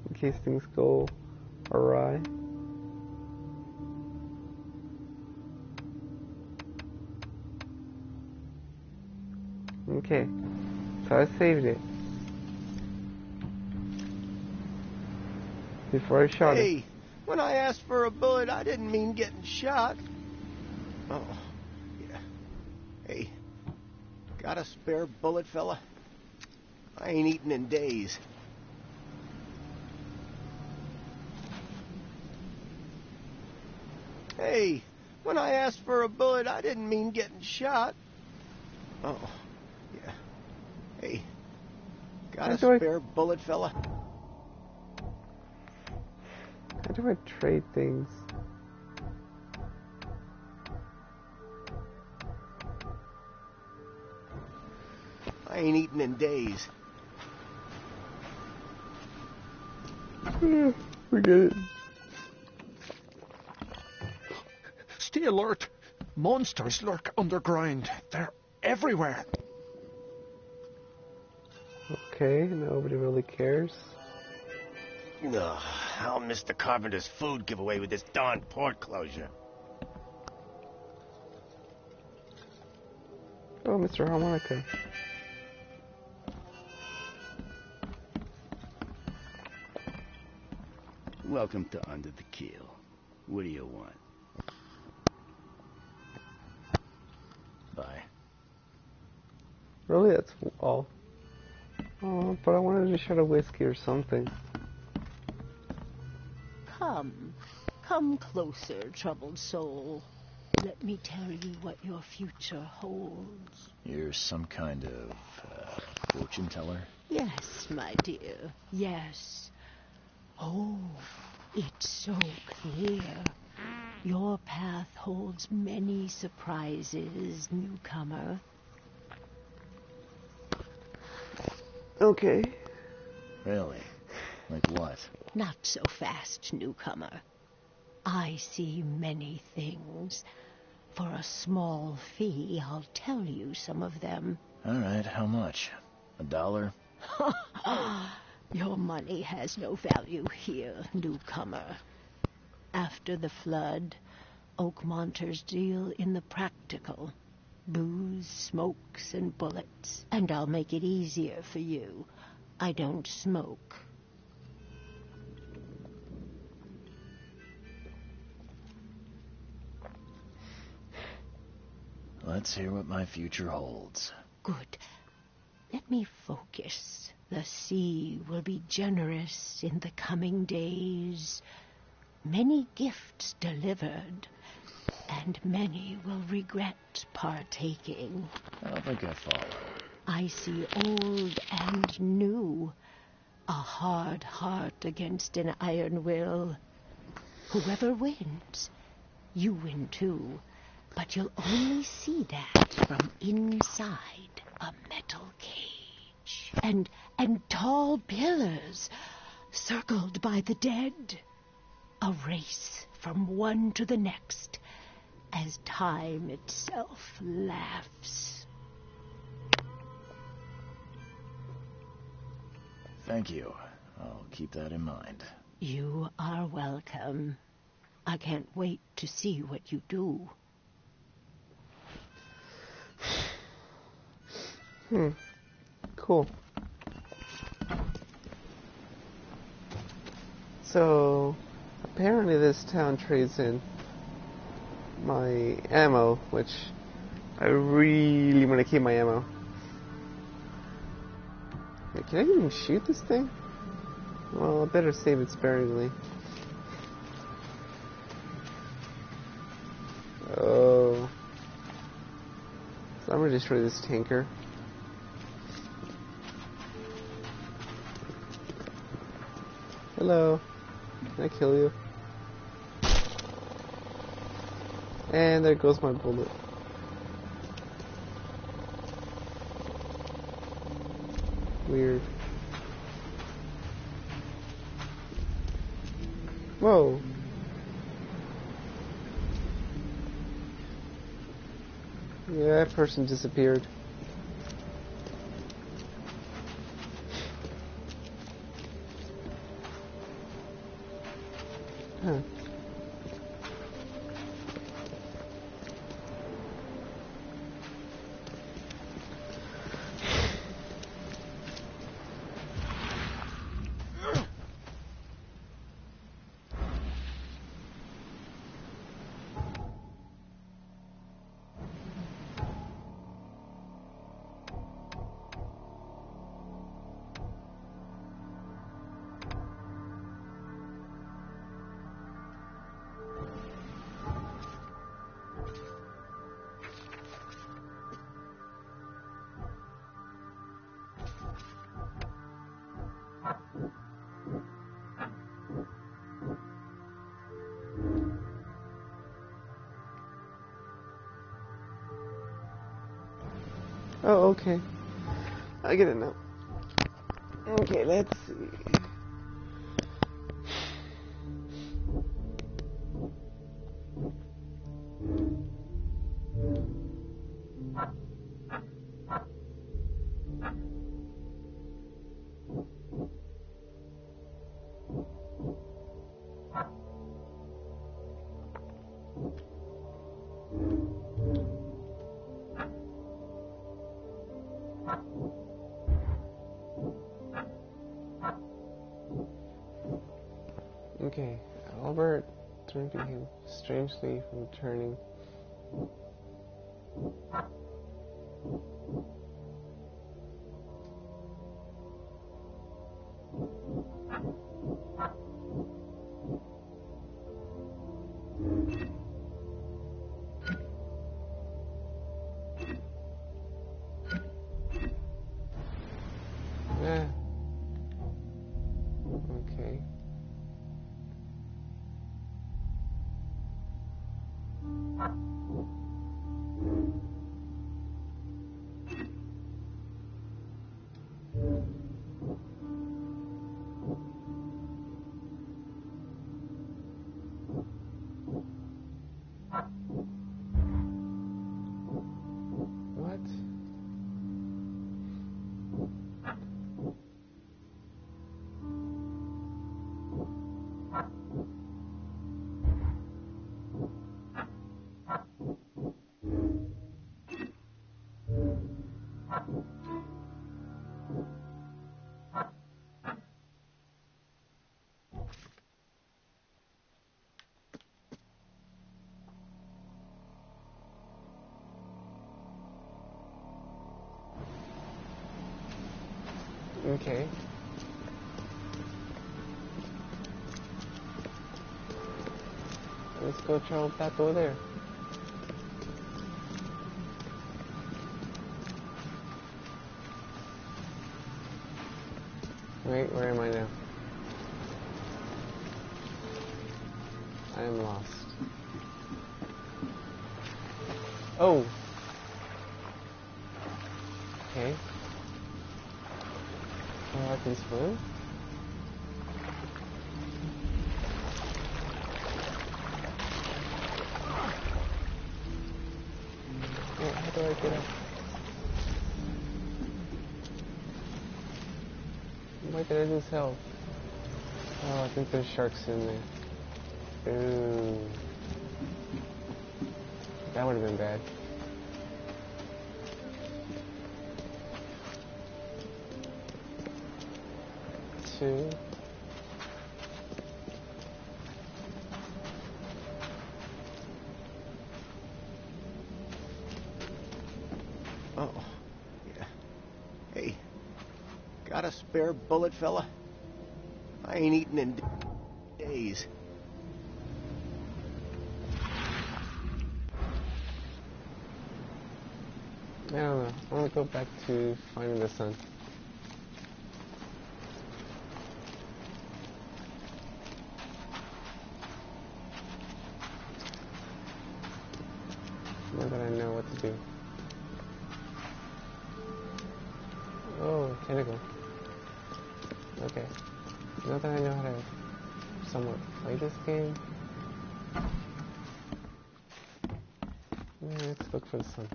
In case things go awry. Okay. So I saved it. Before I shot
Hey,
it.
when I asked for a bullet, I didn't mean getting shot. Oh, yeah. Hey, got a spare bullet, fella? I ain't eaten in days. Hey, when I asked for a bullet, I didn't mean getting shot. Oh, yeah. Hey, got a spare bullet, fella?
How do I trade things?
I ain't eaten in days.
Forget it.
Stay alert. Monsters lurk underground. They're everywhere.
Okay, nobody really cares.
Ugh, I'll miss the carpenter's food giveaway with this darn port closure.
Oh, Mr. Harmonica.
Welcome to Under the Keel. What do you want?
Bye.
Really? That's all. Oh, but I wanted to shot a whiskey or something.
Come closer, troubled soul. Let me tell you what your future holds.
You're some kind of fortune teller?
Yes, my dear, yes. Oh, it's so clear. Your path holds many surprises, newcomer.
Okay.
Really? Like what?
Not so fast, newcomer. I see many things. For a small fee, I'll tell you some of them.
All right, how much? $1?
Your money has no value here, newcomer. After the flood, Oakmonters deal in the practical. Booze, smokes, and bullets. And I'll make it easier for you. I don't smoke.
Let's hear what my future holds.
Good. Let me focus. The sea will be generous in the coming days. Many gifts delivered, and many will regret partaking.
I don't think I follow.
I see old and new. A hard heart against an iron will. Whoever wins, you win too. But you'll only see that from inside a metal cage. And tall pillars circled by the dead. A race from one to the next as time itself laughs.
Thank you. I'll keep that in mind.
You are welcome. I can't wait to see what you do.
Cool. So, apparently this town trades in my ammo, which I really want to keep my ammo. Wait, can I even shoot this thing? Well, I better save it sparingly. Oh. So I'm gonna destroy this tanker. Hello. Can I kill you? And there goes my bullet. Weird. Whoa. Yeah, that person disappeared. Huh. Oh, okay. I get it now. Okay, let's see. Okay, Albert preventing him strangely from turning. Yeah. Okay. What? Okay. Let's go travel back over there. Wait, where am I now? I am lost. Oh! Okay. Oh, I can swim? Wait, how do I get up? Why did I lose health? Oh, I think there's sharks in there. Ooh. That would have been bad. Two.
Oh, yeah. Hey, got a spare bullet, fella? I ain't eaten in days.
I don't know. I want to go back to finding the sun. Now that I know what to do. Oh, tentacle. Okay. Now that I know how to somewhat play this game, let's look for the sun.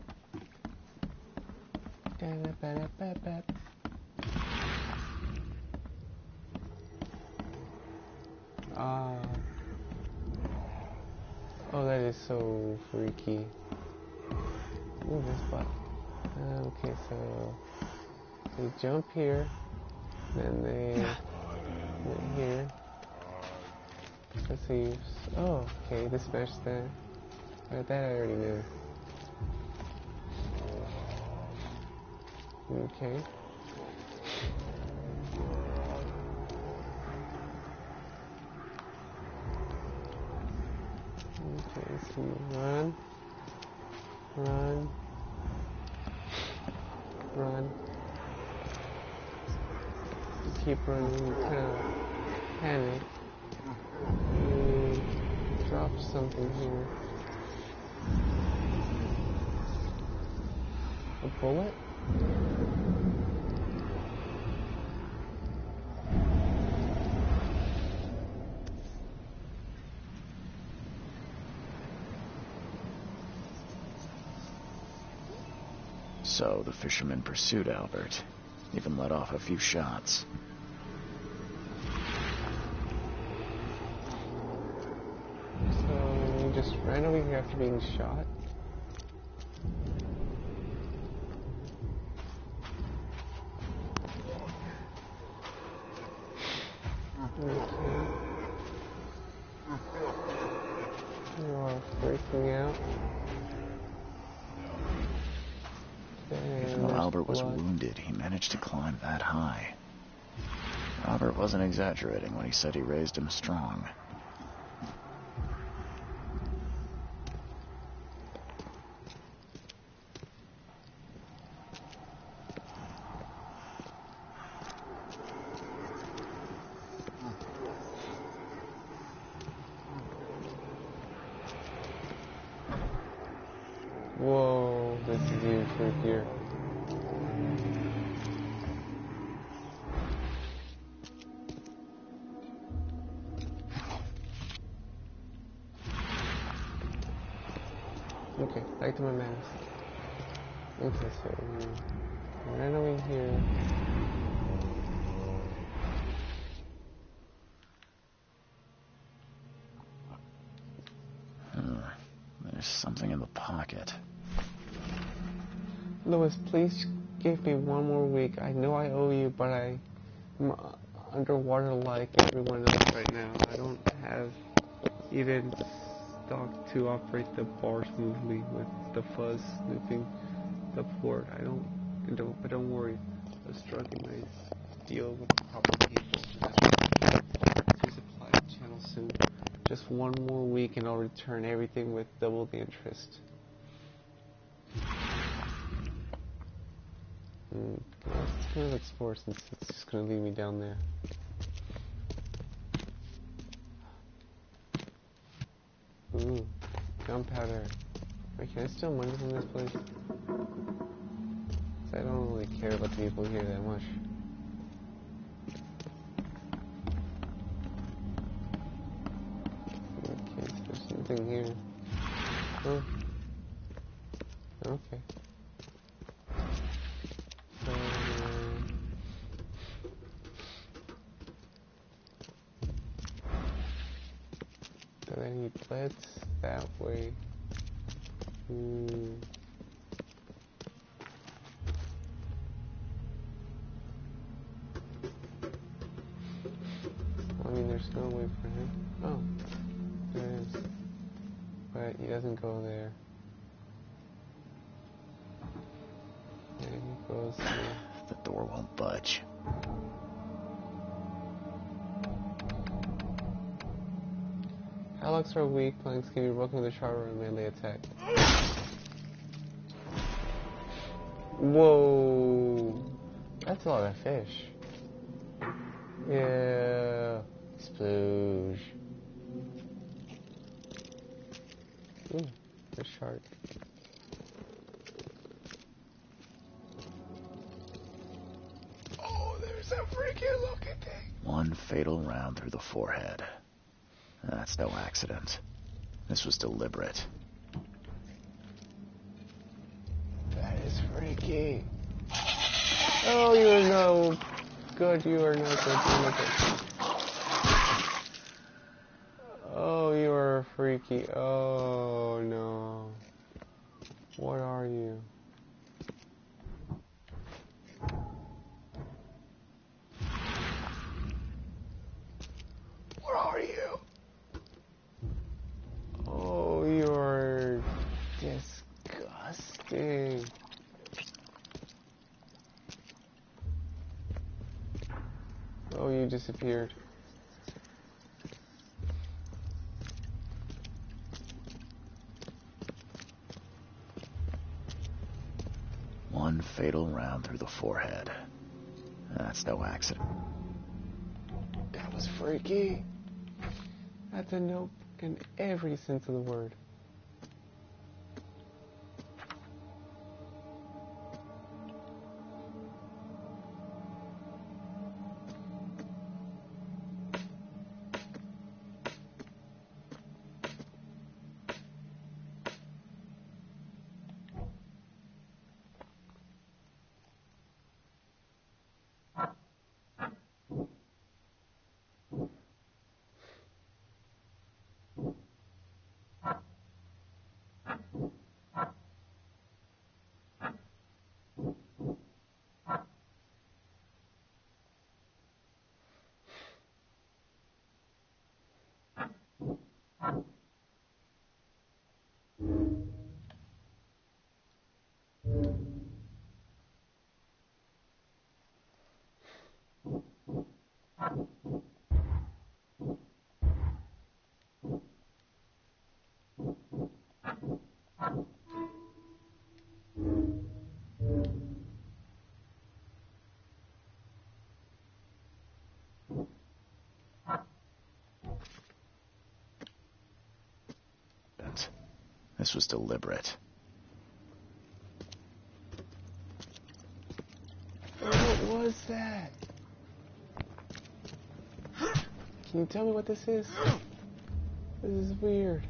Oh, that is so freaky. Ooh, this spot. Okay, so they jump here, then they went here. Let's see. Oh, okay, they smashed that. That I already knew. Okay. Okay, let's see. Run. Run. Run. Keep running. You kind of panic. Drop something here. A bullet?
So the fisherman pursued Albert, even let off a few shots.
So you just ran over here after being shot? Okay. You are freaking out.
Even though Albert was wounded, he managed to climb that high. Robert wasn't exaggerating when he said he raised him strong.
Whoa, this is even freakier. Okay, back to my mask. Okay, so right over here.
There's something in the pocket.
Louis, please give me one more week. I know I owe you, but I'm underwater like everyone else right now. I don't have even stock to operate the bar smoothly with the fuzz sniffing the port. But don't worry. I'll strike a nice deal with the proper people. To supply the channel soon. Just one more week and I'll return everything with double the interest. Let's kind of explore since it's just going to leave me down there. Ooh, gunpowder. Wait, can I steal money from this place? 'Cause I don't really care about the people here that much. Okay, so there's something here. Oh. Okay. So then he blitz that way. I mean, there's no way for him. Oh, there is. But he doesn't go there. And he goes there.
The door won't budge.
Alex are weak. Planks can be broken with a charter and melee attack. Whoa! That's a lot of fish. Yeah. Splooge. Ooh, a shark. Oh, there's a freaking looking thing.
One fatal round through the forehead. That's no accident. This was deliberate.
That is freaky. Oh, you are no good. You are not good. You are not good. Oh, you are freaky. Oh, no. What are you? What are you? Oh, you are disgusting. Oh, you disappeared.
One fatal round through the forehead. That's no accident.
That was freaky. That's a nope in every sense of the word.
This was deliberate.
What was that? Can you tell me what this is? This is weird.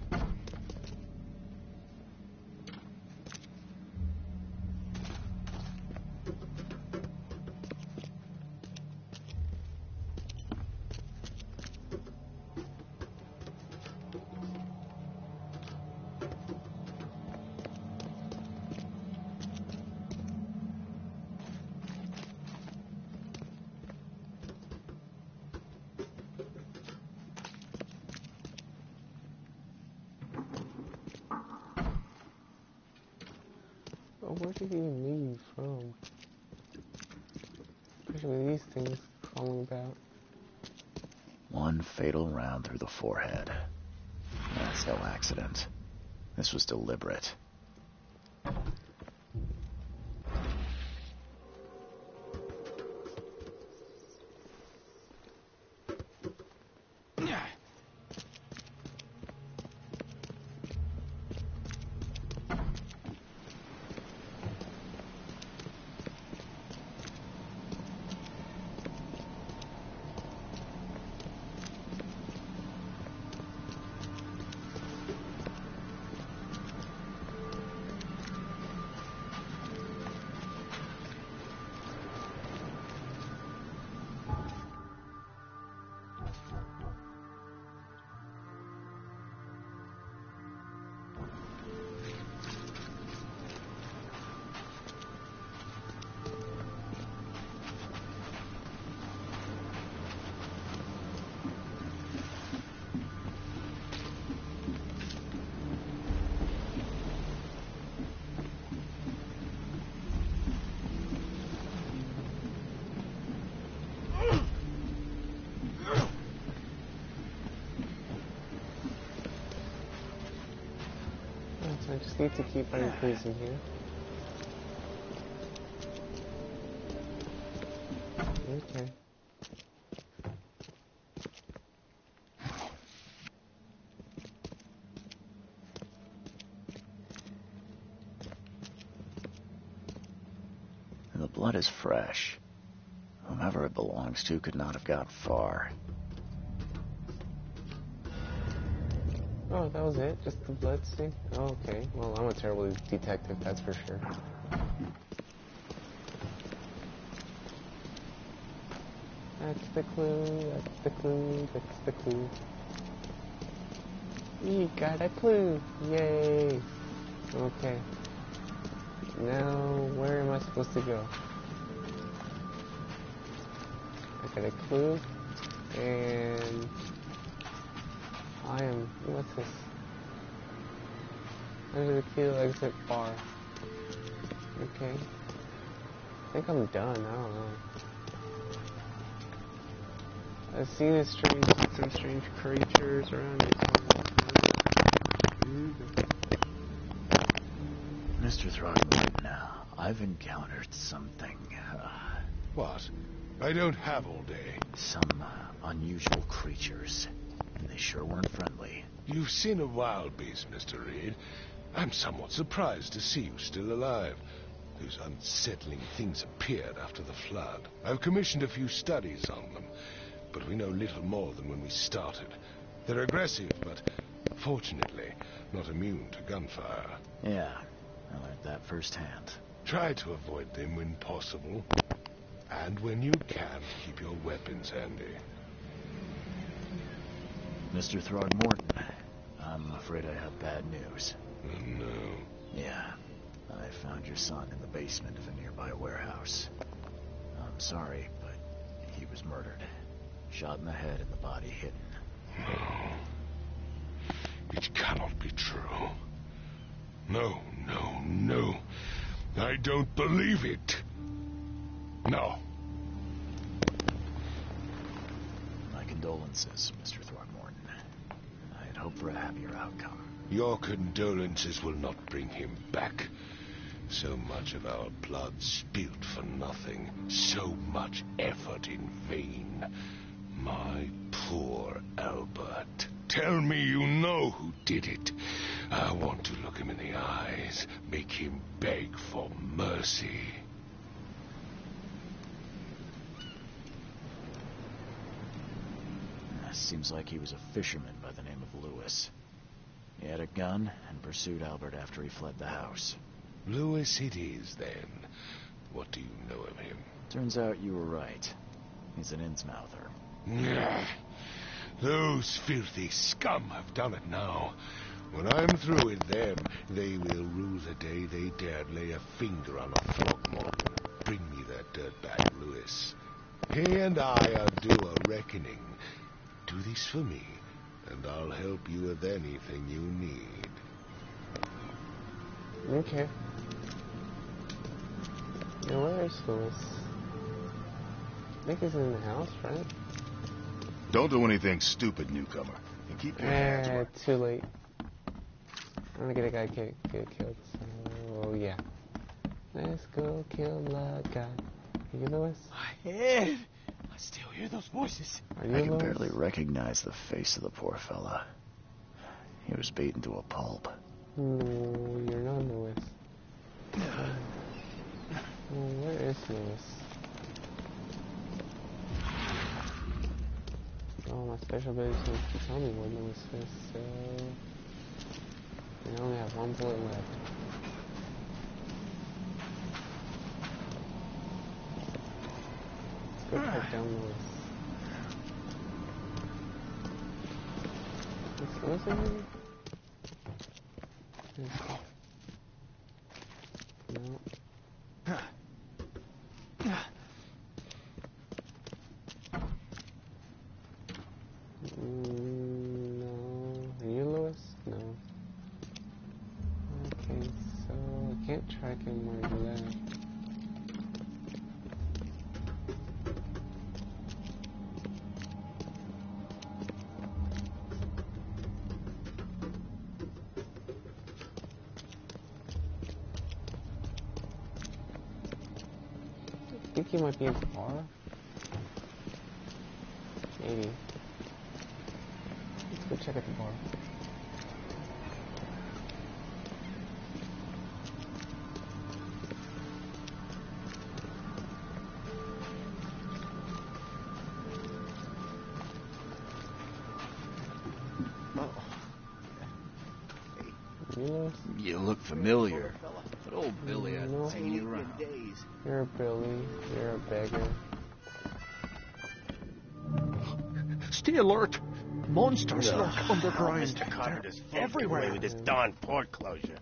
Where did he leave from? Especially these things crawling about.
One fatal round through the forehead. That's no accident. This was deliberate. So I just need to keep on increasing here. Okay. And the blood is fresh. Whomever it belongs to could not have got far.
Oh, that was it? Just the blood stain? Oh, okay. Well, I'm a terrible detective, that's for sure. That's the clue, that's the clue, that's the clue. You got a clue! Yay! Okay. Now, where am I supposed to go? I got a clue, and I am, what's this? Enter the key to exit bar. Okay. I think I'm done, I don't know. I've seen some strange creatures around here.
Mr. Throckmorton, I've encountered something.
What? I don't have all day.
Some unusual creatures. And they sure weren't friendly.
You've seen a wild beast, Mr. Reed. I'm somewhat surprised to see you still alive. Those unsettling things appeared after the flood. I've commissioned a few studies on them, but we know little more than when we started. They're aggressive, but fortunately not immune to gunfire.
Yeah, I learned that firsthand.
Try to avoid them when possible. And when you can, keep your weapons handy.
Mr. Throgmorton, I'm afraid I have bad news.
Oh, no.
Yeah, I found your son in the basement of a nearby warehouse. I'm sorry, but he was murdered. Shot in the head and the body hidden.
No. It cannot be true. No, no, no. I don't believe it. No.
condolences, Mr. Throckmorton. I had hoped for a happier outcome.
Your condolences will not bring him back. So much of our blood spilt for nothing. So much effort in vain. My poor Albert. Tell me you know who did it. I want to look him in the eyes. Make him beg for mercy.
Seems like he was a fisherman by the name of Lewis. He had a gun and pursued Albert after he fled the house.
Lewis it is, then. What do you know of him?
Turns out you were right. He's an Innsmouther.
Nah. Those filthy scum have done it now. When I'm through with them, they will rue the day they dared lay a finger on a Throckmorton. Bring me that dirtbag, Lewis. He and I are due a reckoning. Do this for me, and I'll help you with anything you need.
Okay. Now where is Lewis? I think he's in the house, right?
Don't do anything stupid, newcomer. And keep your hands where...
Too late. I'm gonna get a guy get killed, so yeah. Let's go kill a guy. Are you Lewis?
My head! I still hear those voices.
Are you
I can
Lewis?
barely recognize the face of the poor fella. He was beaten to a pulp.
No, you're not Lewis. Where is Lewis? Oh, my special ability to tell me where Lewis is, so... I only have one bullet left. Let's go track down Lewis. Is Lewis in here? No. No. Are you Lewis? No. Okay, so I can't track him where he left. I think he might be in the bar. Maybe. Let's go check at the bar.
You look familiar, but old Billy hasn't seen you around.
You're a Billy. You're a beggar.
Stay alert! Monsters lurk underground.
Mr. Carpenter's
They're everywhere.
away with this darn port closure.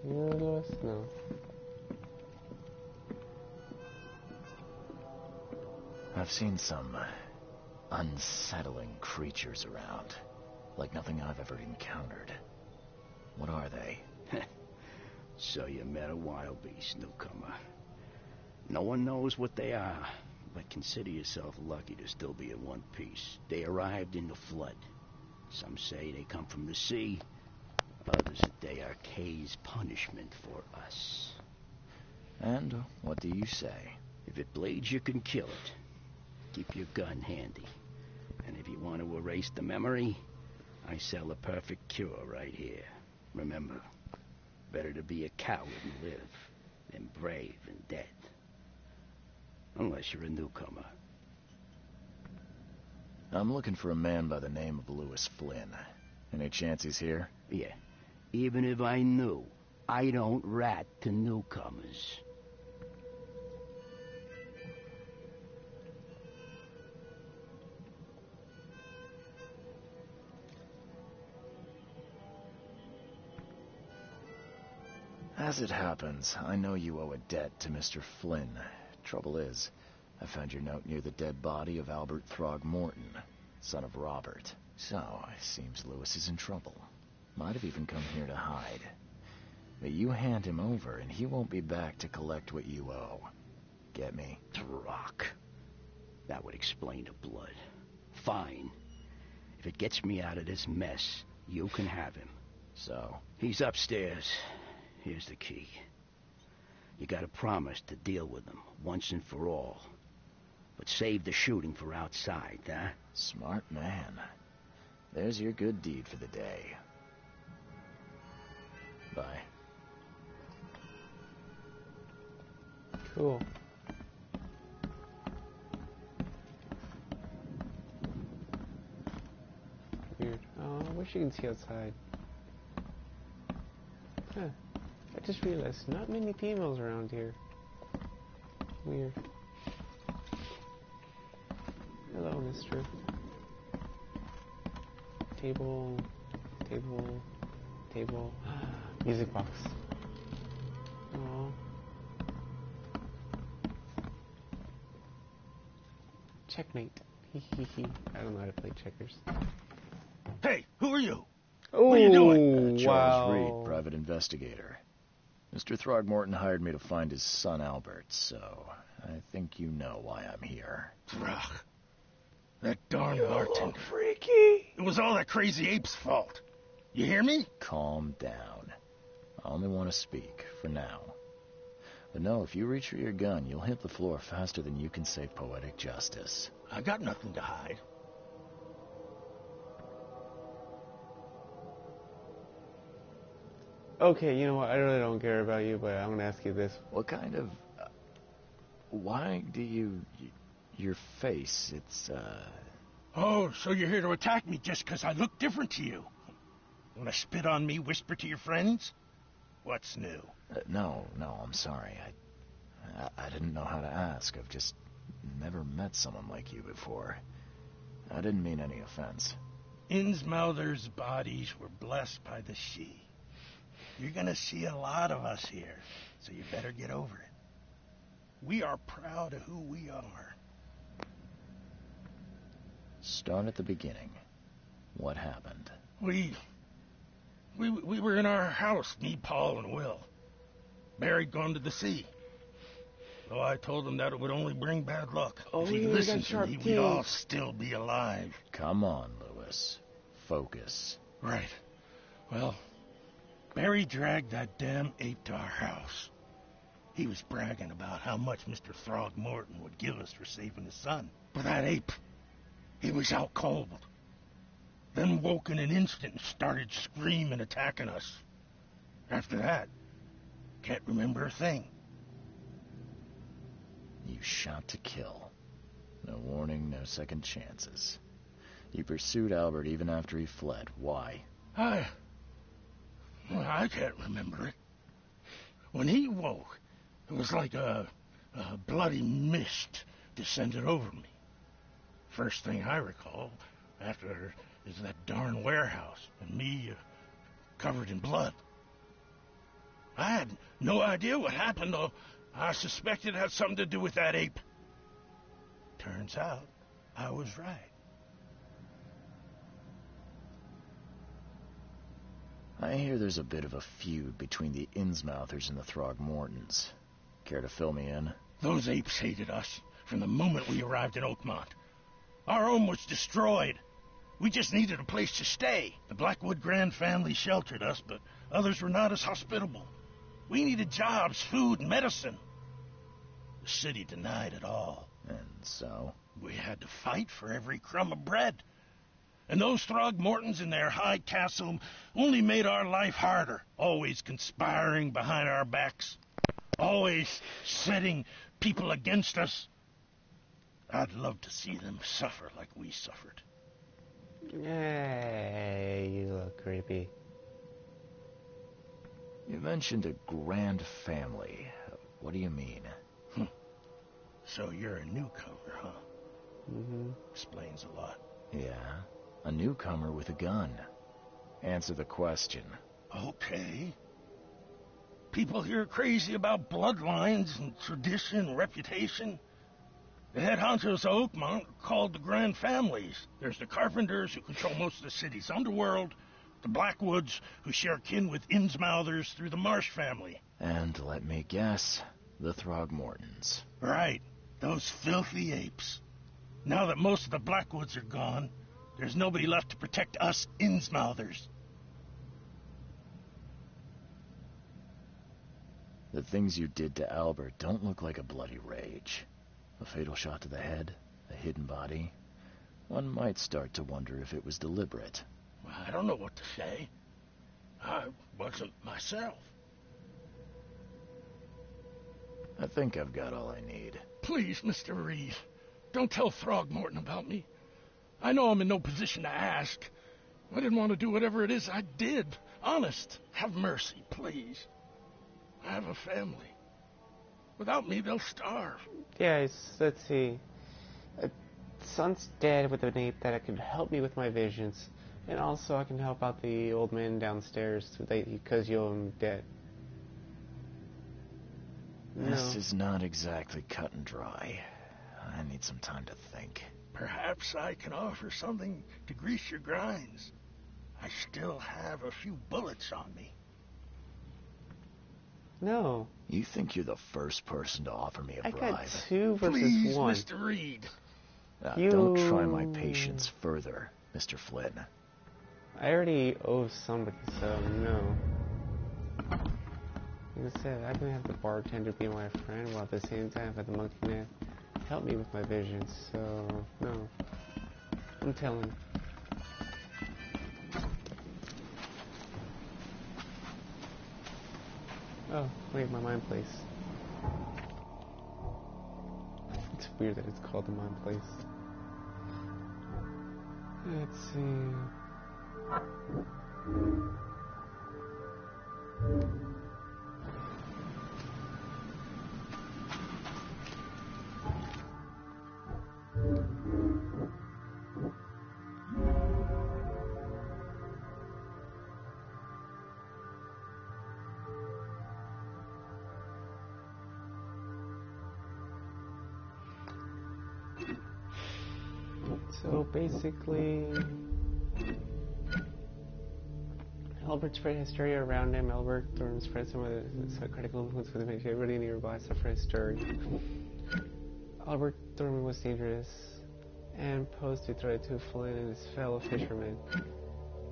You know Lewis? No.
I've seen some unsettling creatures around, like nothing I've ever encountered. What are they?
So you met a wild beast, newcomer. No one knows what they are, but consider yourself lucky to still be in one piece. They arrived in the flood. Some say they come from the sea. Others that they are Kay's punishment for us.
And what do you say?
If it bleeds, you can kill it. Keep your gun handy. And if you want to erase the memory, I sell a perfect cure right here. Remember, better to be a coward and live than brave and dead. Unless you're a newcomer.
I'm looking for a man by the name of Lewis Flynn. Any chance he's here?
Yeah. Even if I knew, I don't rat to newcomers.
As it happens, I know you owe a debt to Mr. Flynn. Trouble is, I found your note near the dead body of Albert Throgmorton, son of Robert. So, it seems Lewis is in trouble. Might have even come here to hide. But you hand him over, and he won't be back to collect what you owe. Get me?
Throck. That would explain the blood. Fine. If it gets me out of this mess, you can have him.
So?
He's upstairs. Here's the key. You gotta promise to deal with him, once and for all. But save the shooting for outside, huh?
Smart man. There's your good deed for the day. Bye.
Cool. Weird. Oh, I wish you can see outside. Huh. I just realized not many females around here. Weird. Hello, mister. Table. Music box. Oh. Checkmate. Hee. I don't know how to play checkers.
Hey, who are you?
Oh,
what are you doing?
Charles Reed, private investigator. Mr. Throgmorton hired me to find his son Albert, so I think you know why I'm here.
Throg. That darn Martin.
Freaky.
It was all that crazy ape's fault. You hear me?
Calm down. I only want to speak, for now. But no, if you reach for your gun, you'll hit the floor faster than you can say poetic justice.
I got nothing to hide.
Okay, you know what? I really don't care about you, but I'm gonna ask you this.
What kind of... why do you... your face, it's,
Oh, so you're here to attack me just because I look different to you? Want to spit on me, whisper to your friends? What's new?
No, I'm sorry. I didn't know how to ask. I've just never met someone like you before. I didn't mean any offense.
Innsmouther's bodies were blessed by the sea. You're gonna see a lot of us here, so you better get over it. We are proud of who we are.
Start at the beginning. What happened?
We were in our house, me, Paul, and Will. Barry'd gone to the sea. So I told him that it would only bring bad luck.
Oh,
if he
yeah,
listened to me,
teeth.
we'd all still be alive.
Come on, Lewis. Focus.
Right. Well, Barry dragged that damn ape to our house. He was bragging about how much Mr. Throgmorton would give us for saving his son. But that ape, he was out cold. Then woke in an instant and started screaming, attacking us. After that, can't remember a thing.
You shot to kill. No warning, no second chances. You pursued Albert even after he fled. Why?
I can't remember it. When he woke, it was like a bloody mist descended over me. First thing I recall after is that darn warehouse and me covered in blood. I had no idea what happened, though. I suspected it had something to do with that ape. Turns out, I was right.
I hear there's a bit of a feud between the Innsmouthers and the Throgmortons. Care to fill me in?
Those apes hated us from the moment we arrived in Oakmont. Our home was destroyed. We just needed a place to stay. The Blackwood Grand family sheltered us, but others were not as hospitable. We needed jobs, food, and medicine. The city denied it all.
And so?
We had to fight for every crumb of bread. And those Throgmortons in their high castle only made our life harder, always conspiring behind our backs, always setting people against us. I'd love to see them suffer like we suffered.
Hey, you look creepy.
You mentioned a grand family. What do you mean?
So you're a newcomer, huh?
Mm-hmm.
Explains a lot.
Yeah, a newcomer with a gun. Answer the question.
Okay. People here are crazy about bloodlines and tradition and reputation. The head honchos of Oakmont are called the Grand Families. There's the Carpenters, who control most of the city's underworld, the Blackwoods, who share kin with Innsmouthers through the Marsh family.
And let me guess, the Throgmortons.
Right. Those filthy apes. Now that most of the Blackwoods are gone, there's nobody left to protect us Innsmouthers.
The things you did to Albert don't look like a bloody rage. A fatal shot to the head, a hidden body. One might start to wonder if it was deliberate.
I don't know what to say. I wasn't myself.
I think I've got all I need.
Please, Mr. Reed, don't tell Throgmorton about me. I know I'm in no position to ask. I didn't want to do whatever it is I did. Honest, have mercy, please. I have a family. Without me, they'll starve.
Yeah, let's see. Son's dead with an ape that can help me with my visions. And also I can help out the old man downstairs because you owe him debt.
This is not exactly cut and dry. I need some time to think.
Perhaps I can offer something to grease your grinds. I still have a few bullets on me.
No.
You think you're the first person to offer me a bribe?
I got 2 versus
Please,
1.
Mr. Reed.
Don't try my patience further, Mr. Flynn.
I already owe somebody, so no. Like I said, I can have the bartender be my friend, while at the same time have the monkey man help me with my visions, so no. I'm telling. Oh, wait, my mind place. It's weird that it's called the mind place. Let's see. So basically, Albert spread hysteria around him. Albert Thorne spread some of the critical influence with everybody nearby suffered hysteria. Albert Thorne was dangerous and posed a threat to Flynn and his fellow fishermen.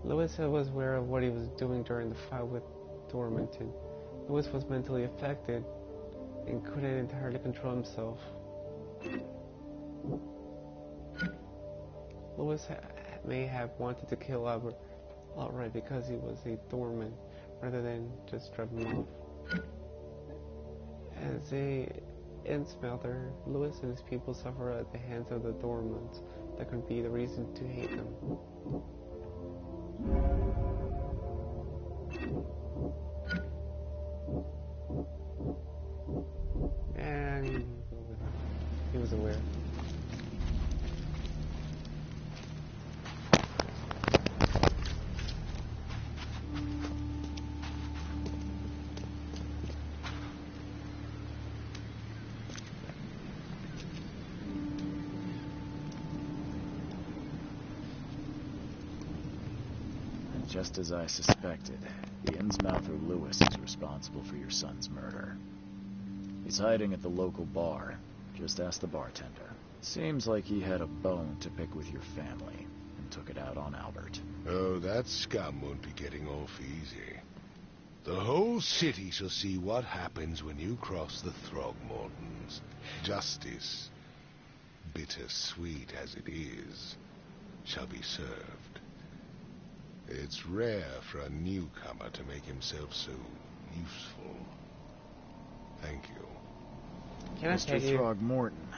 Lewis was aware of what he was doing during the fight with Thornton. Lewis was mentally affected and couldn't entirely control himself. Lewis may have wanted to kill Albert outright because he was a Thorman, rather than just drive him off. As a Innsmouther, Lewis and his people suffer at the hands of the Thormans. That could be the reason to hate them. And he was aware.
Just as I suspected, the Innsmouther Lewis is responsible for your son's murder. He's hiding at the local bar. Just ask the bartender. Seems like he had a bone to pick with your family and took it out on Albert.
Oh, that scum won't be getting off easy. The whole city shall see what happens when you cross the Throgmortons. Justice, bittersweet as it is, shall be served. It's rare for a newcomer to make himself so useful. Thank you.
Can I
Mr. Throgmorton,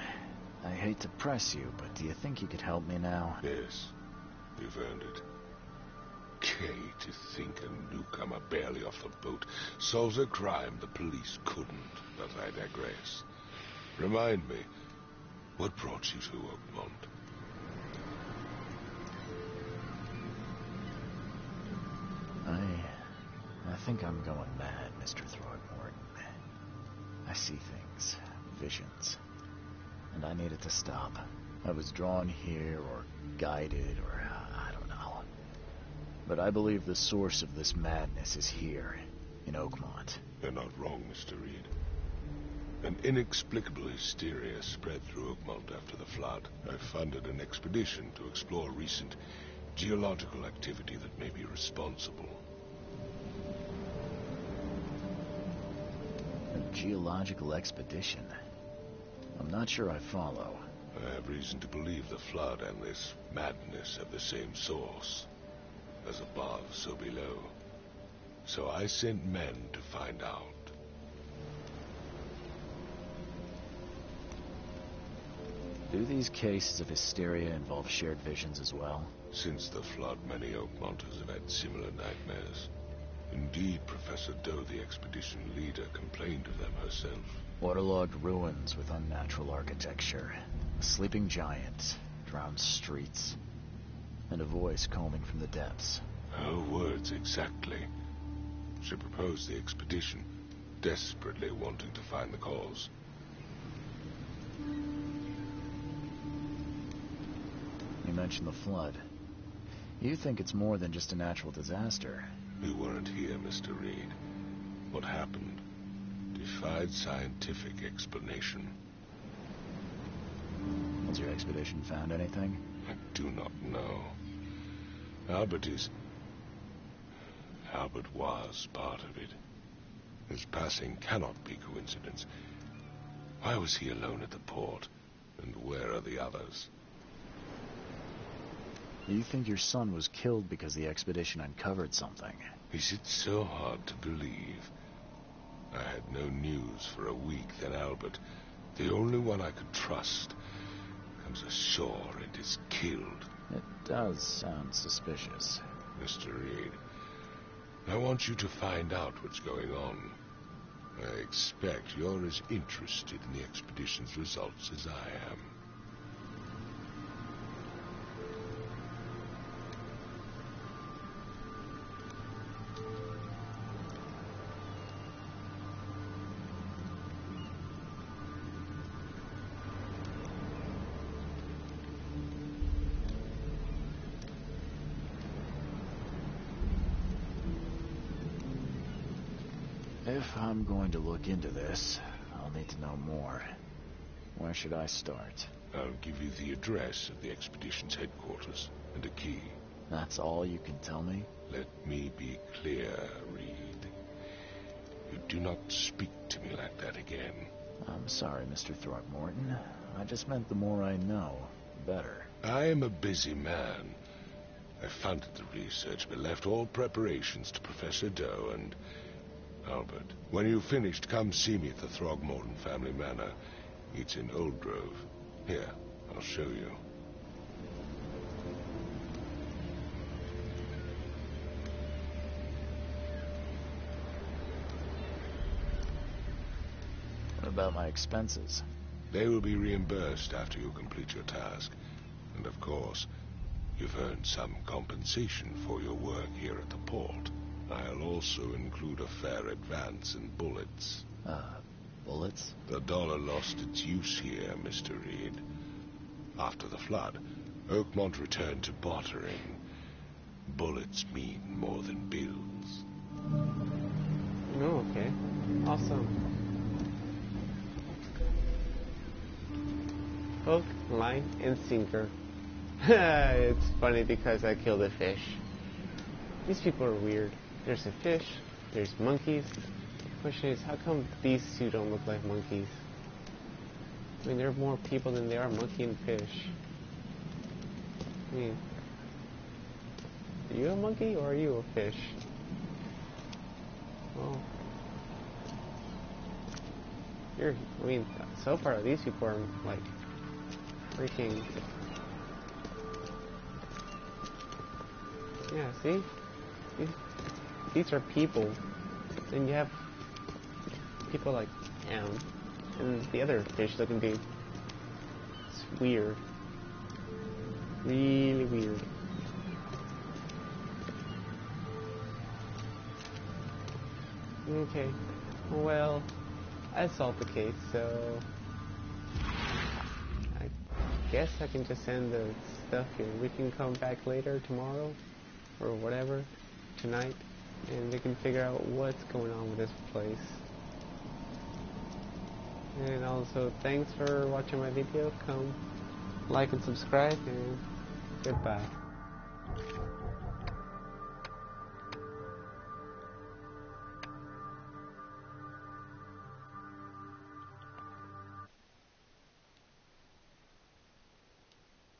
I hate to press you, but do you think you could help me now?
Yes, you've earned it. Kay, to think a newcomer barely off the boat solves a crime the police couldn't, but I digress. Remind me, what brought you to Oakmont?
I think I'm going mad, Mr. Throgmorton. I see things, visions, and I needed to stop. I was drawn here, or guided, or I don't know. But I believe the source of this madness is here, in Oakmont.
You're not wrong, Mr. Reed. An inexplicable hysteria spread through Oakmont after the flood. I funded an expedition to explore recent geological activity that may be responsible.
A geological expedition? I'm not sure I follow.
I have reason to believe the flood and this madness have the same source. As above, so below. So I sent men to find out.
Do these cases of hysteria involve shared visions as well?
Since the flood, many Oakmonters have had similar nightmares. Indeed, Professor Doe, the expedition leader, complained of them herself.
Waterlogged ruins with unnatural architecture. A sleeping giant, drowned streets, and a voice calling from the depths.
Her words exactly. She proposed the expedition, desperately wanting to find the cause.
You mentioned the flood. You think it's more than just a natural disaster.
You weren't here, Mr. Reed. What happened defied scientific explanation.
Has your expedition found anything?
I do not know. Albert was part of it. His passing cannot be coincidence. Why was he alone at the port? And where are the others?
You think your son was killed because the expedition uncovered something?
Is it so hard to believe? I had no news for a week, then Albert, the only one I could trust, comes ashore and is killed.
It does sound suspicious.
Mr. Reed, I want you to find out what's going on. I expect you're as interested in the expedition's results as I am.
If I'm going to look into this, I'll need to know more. Where should I start?
I'll give you the address of the expedition's headquarters and a key.
That's all you can tell me?
Let me be clear, Reed. You do not speak to me like that again.
I'm sorry, Mr. Throckmorton. I just meant the more I know, the better.
I am a busy man. I funded the research, but left all preparations to Professor Doe and Albert. When you've finished, come see me at the Throgmorton family manor. It's in Old Grove. Here, I'll show you.
What about my expenses?
They will be reimbursed after you complete your task. And of course, you've earned some compensation for your work here at the port. I'll also include a fair advance in bullets.
Bullets?
The dollar lost its use here, Mr. Reed. After the flood, Oakmont returned to bartering. Bullets mean more than bills.
Oh, okay. Awesome. Hook, line, and sinker. It's funny because I killed a fish. These people are weird. There's a fish, there's monkeys. The question is, how come these two don't look like monkeys? I mean, there are more people than there are monkey and fish. I mean, are you a monkey or are you a fish? Well, I mean, so far these people are like freaking. Yeah, see? These are people. Then you have people like him. And the other fish looking dude. It's weird. Really weird. Okay. Well, I solved the case, so I guess I can just send the stuff here. We can come back later tomorrow or whatever, tonight, and we can figure out what's going on with this place. And also, thanks for watching my video. Come like and subscribe, and goodbye.